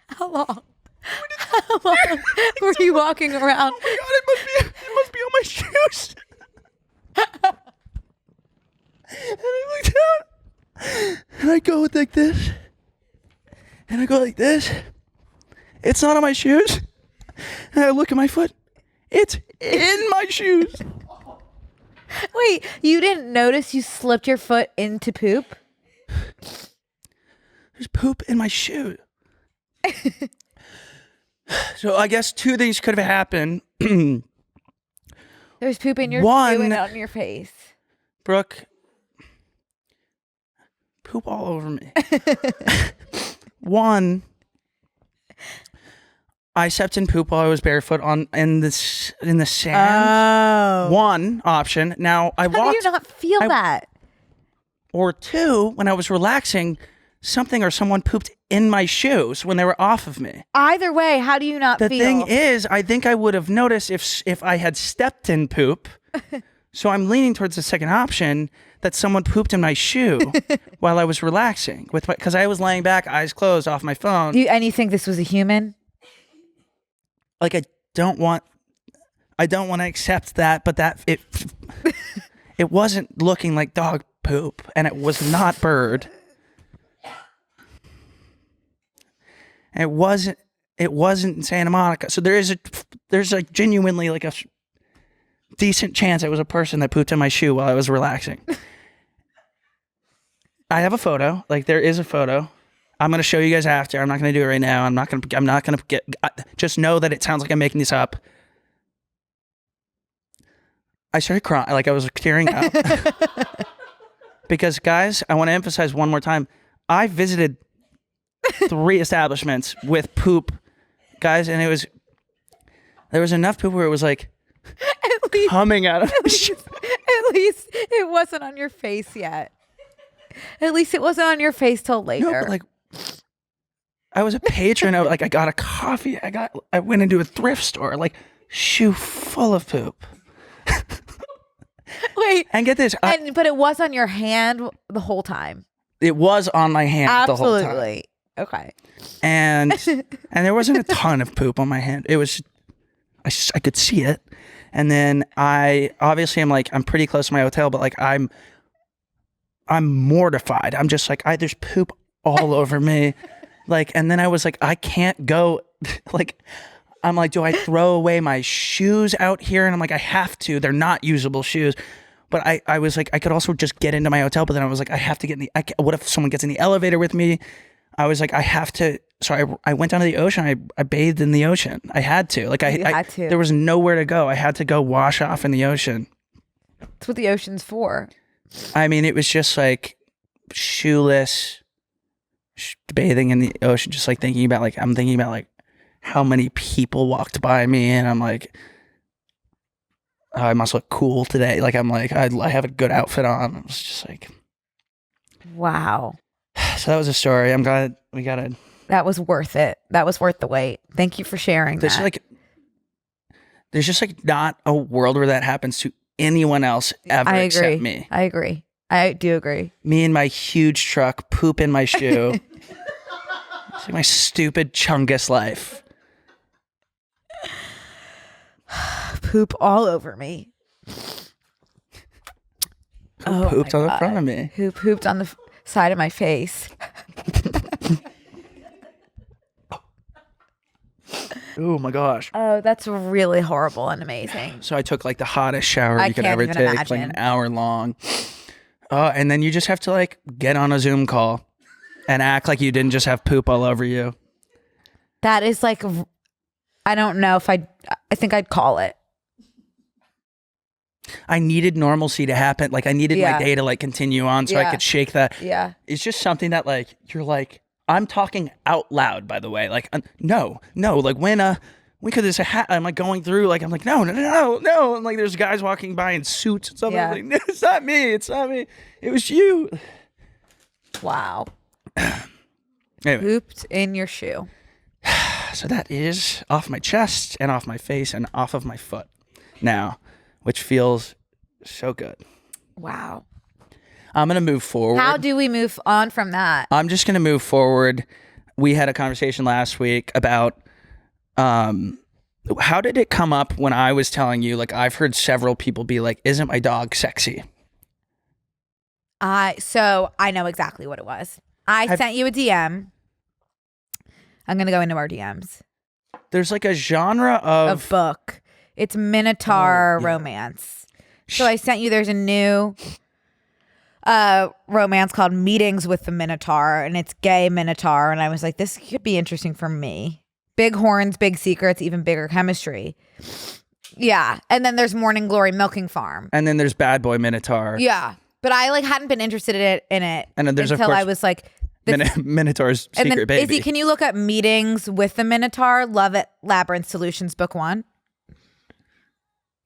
How long? How long were you walking around? Oh my God, it must be on my shoes. And I look down, and I go like this, and I go like this. It's not on my shoes. And I look at my foot. It's in my shoes. Wait, you didn't notice you slipped your foot into poop? There's poop in my shoe. So I guess two things could have happened. There's poop in your shoe and on your face. Brooke, poop all over me. One, I stepped in poop while I was barefoot in the sand. Oh. One option. Now I walked. How do you not feel that? Or two, when I was relaxing, something or someone pooped in my shoes when they were off of me. Either way, how do you not The feel? thing is, I think I would have noticed if I had stepped in poop. So I'm leaning towards the second option, that someone pooped in my shoe while I was relaxing because I was laying back, eyes closed, off my phone. And you think this was a human? Like I don't want to accept that, but it wasn't looking like dog poop, and it was not bird. And it wasn't in Santa Monica. So there's like genuinely like a decent chance it was a person that pooped in my shoe while I was relaxing. I have a photo. Like there is a photo. I'm going to show you guys after. I'm not going to do it right now. I'm not going to just know that it sounds like I'm making this up. I started crying. Like I was tearing up. Because guys, I want to emphasize one more time. I visited 3 establishments with poop, guys, and there was enough poop where it was like coming out of the shoe. At least it wasn't on your face yet. At least it wasn't on your face till later. No, but like I was a patron of I got a coffee. I went into a thrift store, like shoe full of poop. Wait. And get this. But it was on your hand the whole time. It was on my hand Absolutely. the whole time. Okay. And there wasn't a ton of poop on my hand. It was I could see it. And then I'm pretty close to my hotel, but like I'm mortified. I'm just like there's poop all over me. Like, and then I was like, I can't go. Like, I'm like, do I throw away my shoes out here? And I'm like, I have to. They're not usable shoes. But I was like, I could also just get into my hotel. But then I was like, I have to get what if someone gets in the elevator with me? I was like, I have to. So I went down to the ocean. I bathed in the ocean. I had to. Like, I had to. There was nowhere to go. I had to go wash off in the ocean. That's what the ocean's for. I mean, it was just like shoeless, bathing in the ocean, just like thinking about how many people walked by me, and I'm like, oh, I must look cool today. Like I'm like I have a good outfit on. It was just like, wow. So that was a story. I'm glad we got it. That was worth it. That was worth the wait. Thank you for sharing that. There's just like not a world where that happens to anyone else ever except me. I agree. I do agree. Me and my huge truck, poop in my shoe. It's like my stupid Chungus life. Poop all over me. Who pooped on the front of me? Who pooped on the side of my face? Oh my gosh. Oh, that's really horrible and amazing. So I took like the hottest shower you could ever take, imagine. like an hour long. And then you just have to like get on a Zoom call and act like you didn't just have poop all over you. That is like, I don't know if I think I'd call it. I needed normalcy to happen. Like I needed my day to like continue on so I could shake that. Yeah. It's just something that like, you're like, I'm talking out loud, by the way. Like, no. Like when could this I'm like going through, like, I'm like, no. And like there's guys walking by in suits and stuff. Yeah. I'm like, it's not me. It was you. Wow. Anyway. Pooped in your shoe. So that is off my chest and off my face and off of my foot now, which feels so good. Wow. I'm going to move forward. How do we move on from that? I'm just going to move forward. We had a conversation last week about how did it come up when I was telling you, like, I've heard several people be like, isn't my dog sexy? So I know exactly what it was. I sent you a DM. I'm going to go into our DMs. There's like a genre of A book. It's Minotaur Romance. So I sent you, there's a new romance called Meetings with the Minotaur, and it's gay Minotaur. And I was like, this could be interesting for me. Big horns, big secrets, even bigger chemistry. Yeah, and then there's Morning Glory Milking Farm. And then there's Bad Boy Minotaur. Yeah, but I like hadn't been interested in it. And then there's until of course I was like, Minotaur's and secret then, baby. Izzy, can you look up meetings with the Minotaur? Love It Labyrinth Solutions Book 1.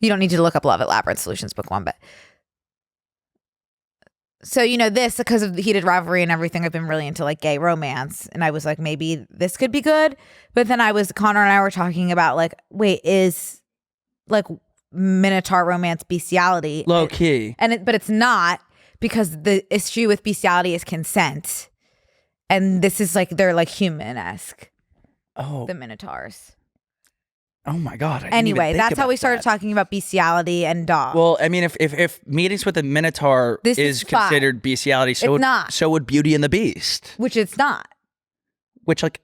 You don't need to look up Love It Labyrinth Solutions Book 1, but so this because of the heated rivalry and everything. I've been really into like gay romance, and I was like, maybe this could be good. But then Connor and I were talking about like, wait, is like Minotaur romance bestiality? Low key, but it's not, because the issue with bestiality is consent, and this is like they're like human-esque. Oh, the Minotaurs. Oh my God. Anyway, that's how we started talking about bestiality and dogs. Well, I mean, if meetings with the Minotaur is considered bestiality, so would Beauty and the Beast. Which it's not. Which, like,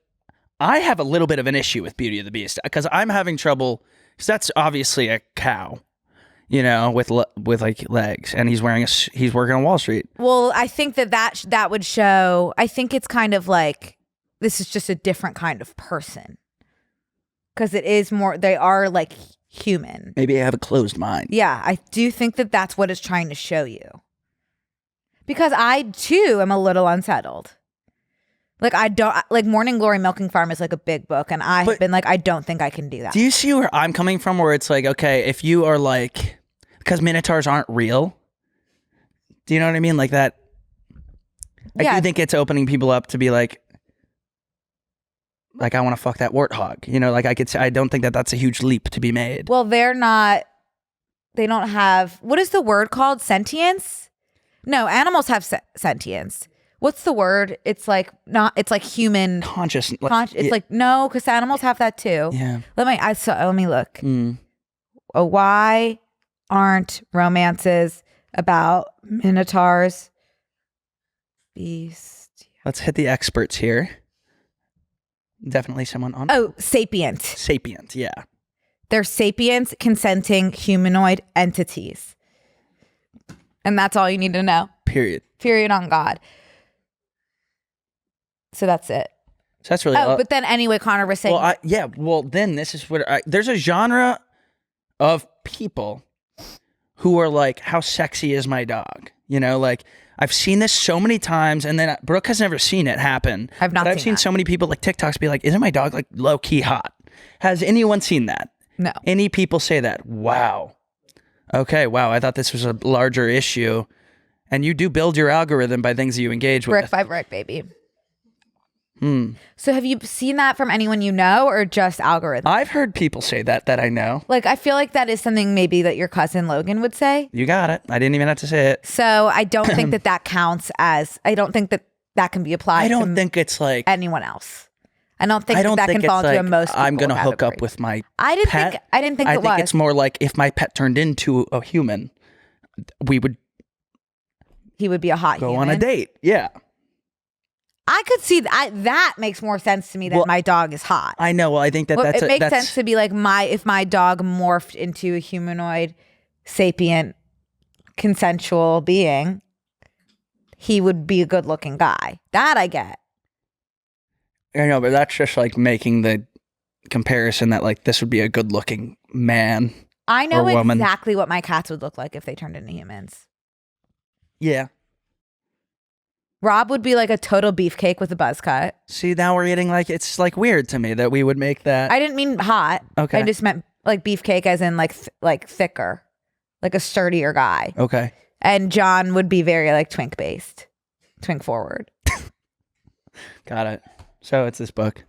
I have a little bit of an issue with Beauty and the Beast because I'm having trouble, because that's obviously a cow, with like legs, and he's working on Wall Street. Well, I think that would show, I think it's kind of like, this is just a different kind of person. Because it is more, they are like human. Maybe I have a closed mind. Yeah, I do think that that's what it's trying to show you. Because I too am a little unsettled. Like Morning Glory Milking Farm is like a big book, and I've been like, I don't think I can do that. Do you see where I'm coming from? Where it's like, okay, if you are like, because Minotaurs aren't real. Do you know what I mean? Like that. I do think it's opening people up to be like I want to fuck that warthog. I don't think that that's a huge leap to be made. Well, they don't have, what is the word called? Sentience? No, animals have sentience. What's the word? It's like human. Conscious. It's like, no, because animals have that too. Yeah. Let me look. Why aren't romances about Minotaurs? Beast. Let's hit the experts here. Definitely someone on. Oh, sapient. Sapient, yeah. They're sapient, consenting humanoid entities. And that's all you need to know. Period on God. So that's it. So that's really. But then anyway, Connor was saying. Well, then this is what there's a genre of people who are like, how sexy is my dog? Like. I've seen this so many times, and then Brooke has never seen it happen. I've seen so many people like TikToks be like, isn't my dog like low key hot? Has anyone seen that? No. Any people say that? Wow. Okay, wow. I thought this was a larger issue. And you do build your algorithm by things that you engage with. Brick by brick, baby. So have you seen that from anyone you know, or just algorithm? I've heard people say that I know. Like, I feel like that is something maybe that your cousin Logan would say. You got it. I didn't even have to say it. So I don't think that counts as, I don't think that can be applied I don't think it's like anyone else. I don't think that can fall into a most people I'm going to hook category. up with my I didn't pet. think it was. I think it's more like if my pet turned into a human, he would be a hot go human. on a date. Yeah. I could see that makes more sense to me than my dog is hot. I know. Well, I think that it makes sense to be like if my dog morphed into a humanoid, sapient, consensual being, he would be a good looking guy. That I get. I know, but that's just like making the comparison that like this would be a good looking man. I know or woman. exactly what my cats would look like if they turned into humans. Yeah. Rob would be like a total beefcake with a buzz cut. See, now we're getting like, it's like weird to me that we would make that. I didn't mean hot. Okay. I just meant like beefcake as in like thicker, like a sturdier guy. Okay. And John would be very like twink based, twink forward. Got it. So it's this book.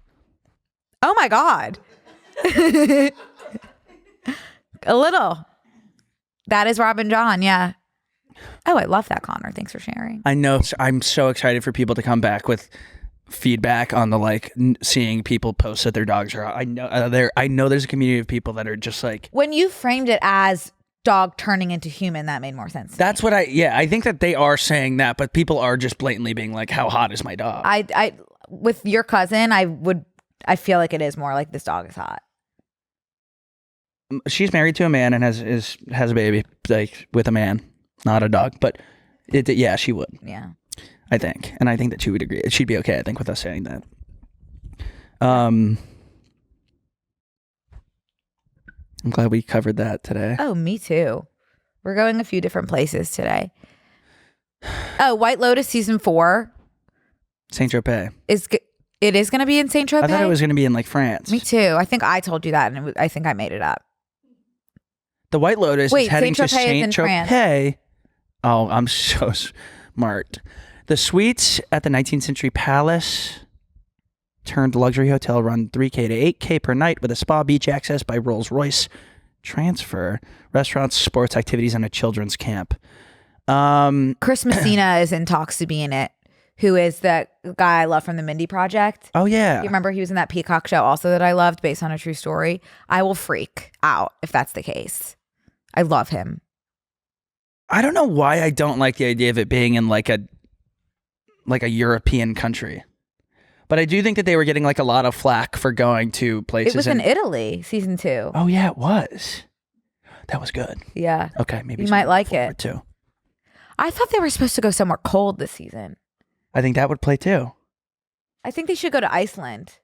Oh my God. A little. That is Rob and John. Yeah. Oh, I love that, Connor. Thanks for sharing. I know. I'm so excited for people to come back with feedback on the like seeing people post that their dogs are. I know there's a community of people that are just like. When you framed it as dog turning into human, that made more sense. That's what I think that they are saying that, but people are just blatantly being like, "How hot is my dog?" I with your cousin, I feel like it is more like this dog is hot. She's married to a man and has a baby like with a man. Not a dog, but yeah, she would. Yeah. I think. And I think that she would agree. She'd be okay, I think, with us saying that. I'm glad we covered that today. Oh, me too. We're going a few different places today. Oh, White Lotus season 4 Saint Tropez. It is going to be in Saint Tropez? I thought it was going to be in like France. Me too. I think I told you that, and I think I made it up. The White Lotus is heading to Saint France. Tropez. Oh, I'm so smart. The suites at the 19th Century Palace turned luxury hotel run $3K to $8K per night with a spa, beach access by Rolls-Royce transfer, restaurants, sports activities, and a children's camp. Chris Messina is in talks to be in it, who is the guy I love from the Mindy Project. Oh, yeah. You remember he was in that Peacock show also that I loved based on a true story? I will freak out if that's the case. I love him. I don't know why I don't like the idea of it being in like a European country. But I do think that they were getting like a lot of flack for going to places. It was in Italy, season 2. Oh, yeah, it was. That was good. Yeah. Okay, maybe you might like it too. I thought they were supposed to go somewhere cold this season. I think that would play too. I think they should go to Iceland.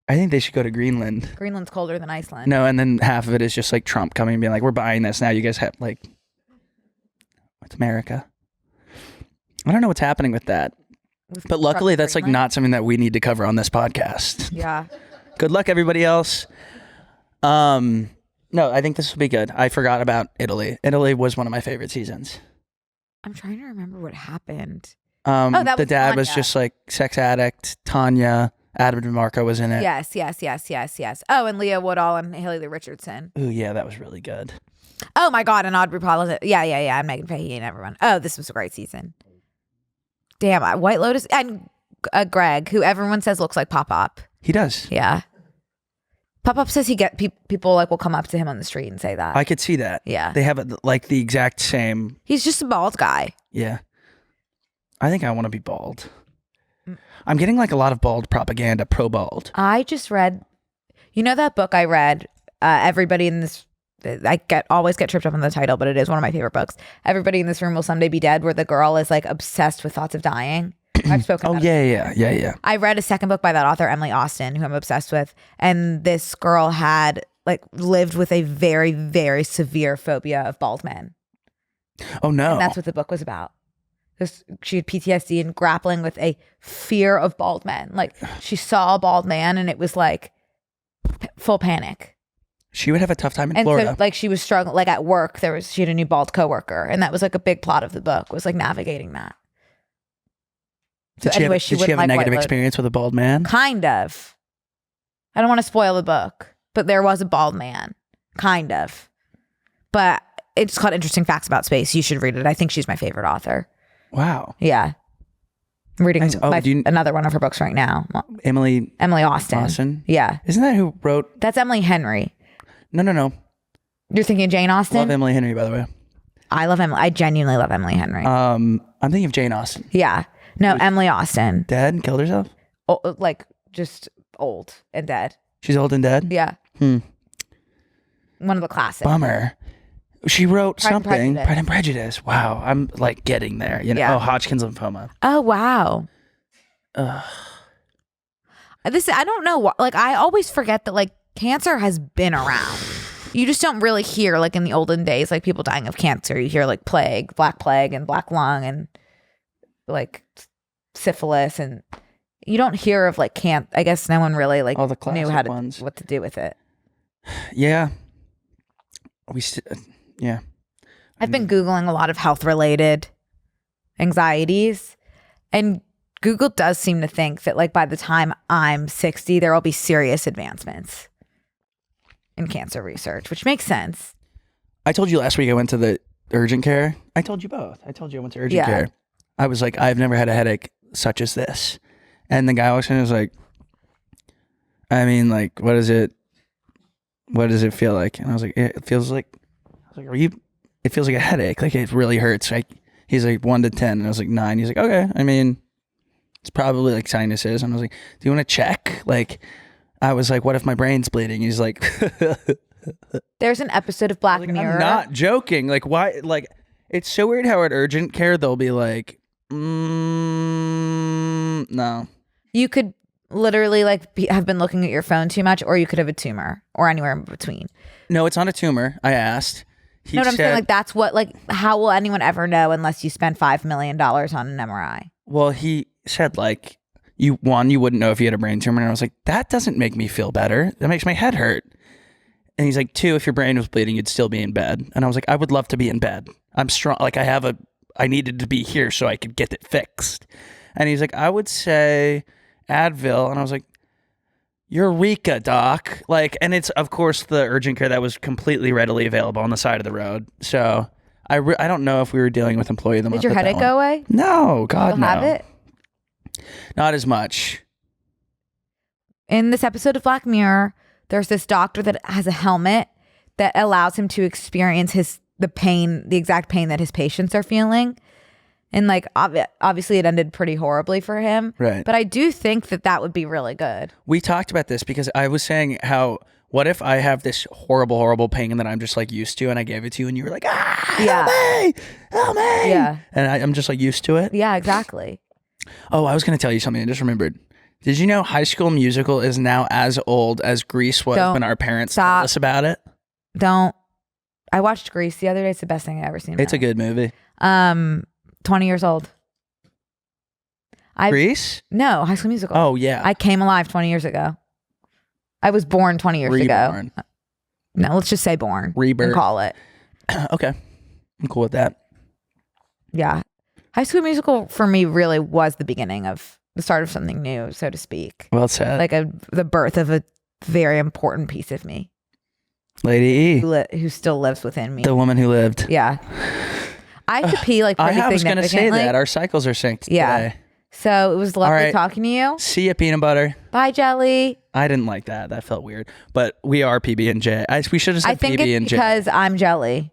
I think they should go to Greenland. Greenland's colder than Iceland. No, and then half of it is just like Trump coming and being like, we're buying this now. You guys have like, it's America. I don't know what's happening with that. But luckily, that's like not something that we need to cover on this podcast. Yeah. Good luck, everybody else. No, I think this will be good. I forgot about Italy. Italy was one of my favorite seasons. I'm trying to remember what happened. The was dad was Tanya. just like sex addict. Tanya, Adam DeMarco was in it. Yes. Oh, and Leah Woodall and Haley Lee Richardson. Ooh, yeah, that was really good. Oh my God, and Audrey Plaza. Yeah. And Megan Fahey and everyone. Oh, this was a great season. Damn, White Lotus and Greg, who everyone says looks like Pop-Up. He does. Yeah. Pop-Up says people like will come up to him on the street and say that. I could see that. Yeah. They have like the exact same. He's just a bald guy. Yeah. I think I want to be bald. I'm getting like a lot of bald propaganda, pro bald. I just read, you know that book I read, everybody in this, I always get tripped up on the title, but it is one of my favorite books. Everybody in this room will someday be dead, where the girl is like obsessed with thoughts of dying. I've spoken about it. Yeah. I read a second book by that author, Emily Austin, who I'm obsessed with. And this girl had like lived with a very, very severe phobia of bald men. Oh no. And that's what the book was about. She had PTSD and grappling with a fear of bald men. Like she saw a bald man and it was like full panic. She would have a tough time in and Florida. So like she was struggling, like at work, she had a new bald coworker, and that was like a big plot of the book, was like navigating that. So did she have a negative experience with a bald man? Kind of. I don't want to spoil the book, but there was a bald man. Kind of. But it's called Interesting Facts About Space. You should read it. I think she's my favorite author. Wow. Yeah. I'm reading nice. another one of her books right now. Emily Austin. Yeah. Isn't that who wrote? That's Emily Henry. No. You're thinking of Jane Austen? Love Emily Henry, by the way. I love Emily. I genuinely love Emily Henry. I'm thinking of Jane Austen. Yeah. No, Emily Austen. Dead and killed herself? Like just old and dead. She's old and dead? Yeah. One of the classics. Bummer. She wrote Pride something. Pride and Prejudice. Wow. I'm like getting there. You know? Yeah. Oh, Hodgkin's lymphoma. Oh, wow. Ugh. I don't know. Like, I always forget that like cancer has been around. You just don't really hear like in the olden days, like people dying of cancer. You hear like plague, black plague and black lung and like syphilis, and you don't hear of like I guess no one really like all the knew how to ones. what to do with it. Yeah. Yeah. I've been Googling a lot of health related anxieties, and Google does seem to think that like by the time I'm 60, there will be serious advancements in cancer research, which makes sense. I told you last week I went to the urgent care. I told you both. I told you I went to urgent care. I was like, I've never had a headache such as this. And the guy walks in and was like, I mean, like, what does it feel like? And I was like, it feels like, it feels like a headache. Like it really hurts. Like he's like 1 to 10. And I was like 9. He's like, okay. I mean, it's probably like sinuses. And I was like, do you want to check? Like, I was like, what if my brain's bleeding? He's like, there's an episode of Black Mirror. I'm not joking. Like, why? Like, it's so weird how at urgent care, they'll be like, no. You could literally like have been looking at your phone too much, or you could have a tumor, or anywhere in between? No, it's not a tumor. I asked. He No, what I'm saying, said- like that's what, like how will anyone ever know unless you spend $5 million on an MRI? Well, he said like you wouldn't know if you had a brain tumor, and I was like, that doesn't make me feel better. That makes my head hurt. And he's like, 2, if your brain was bleeding, you'd still be in bed. And I was like, I would love to be in bed. I'm strong. Like I needed to be here so I could get it fixed. And he's like, I would say Advil. And I was like, Eureka, doc. Like, and it's of course the urgent care that was completely readily available on the side of the road. So I don't know if we were dealing with employee of the month. Did your headache go away? No, God, You'll no. have it? Not as much. In this episode of Black Mirror, there's this doctor that has a helmet that allows him to experience the exact pain that his patients are feeling. And like obviously it ended pretty horribly for him. Right. But I do think that would be really good. We talked about this because I was saying what if I have this horrible, horrible pain that I'm just like used to, and I gave it to you and you were like, help me. Yeah. And I'm just like used to it. Yeah, exactly. Oh, I was going to tell you something. I just remembered. Did you know High School Musical is now as old as Grease was when our parents told us about it? I watched Grease the other day. It's the best thing I've ever seen. It's a good movie. 20 years old. Grease? No, High School Musical. Oh, yeah. I came alive 20 years ago. I was born 20 years Reborn. ago. No, let's just say born. Rebirth. And call it. Okay. I'm cool with that. Yeah. High School Musical for me really was the beginning of the start of something new, so to speak. Well said. Like the birth of a very important piece of me. Lady E. Who still lives within me. The woman who lived. Yeah. I have to pee like pretty I was going to say significantly. that. Our cycles are synced Yeah. today. So it was lovely right. talking to you. See ya, peanut butter. Bye, Jelly. I didn't like that. That felt weird. But we are PB&J. We should have said I think PB&J. it's because I'm Jelly.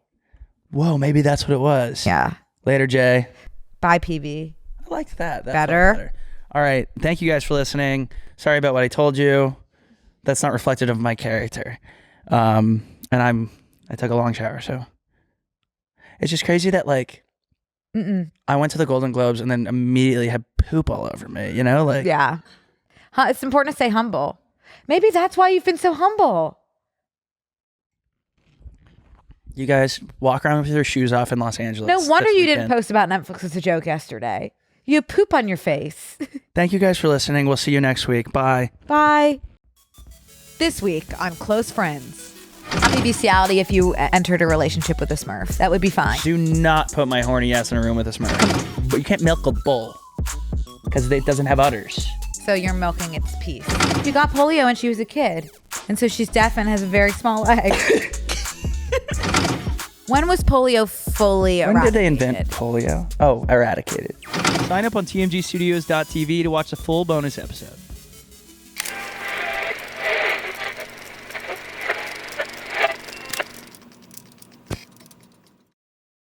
Whoa, maybe that's what it was. Yeah. Later, Jay. Bye, PB. I liked that. That Better. felt better. All right. Thank you guys for listening. Sorry about what I told you. That's not reflective of my character. And I took a long shower, so it's just crazy that like I went to the Golden Globes and then immediately had poop all over me, you know? Like, yeah. It's important to stay humble. Maybe that's why you've been so humble. you guys walk around with your shoes off in Los Angeles. No wonder this you didn't weekend. post about Netflix as a joke yesterday. You have poop on your face. Thank you guys for listening. We'll see you next week. Bye. Bye. This week on Close Friends. Bestiality if you entered a relationship with a Smurf. That would be fine. Do not put my horny ass in a room with a Smurf. But you can't milk a bull because it doesn't have udders. So you're milking its piece. She got polio when she was a kid. And so she's deaf and has a very small leg. When was polio fully eradicated? When did they invent polio? Oh, eradicated. Sign up on tmgstudios.tv to watch the full bonus episode.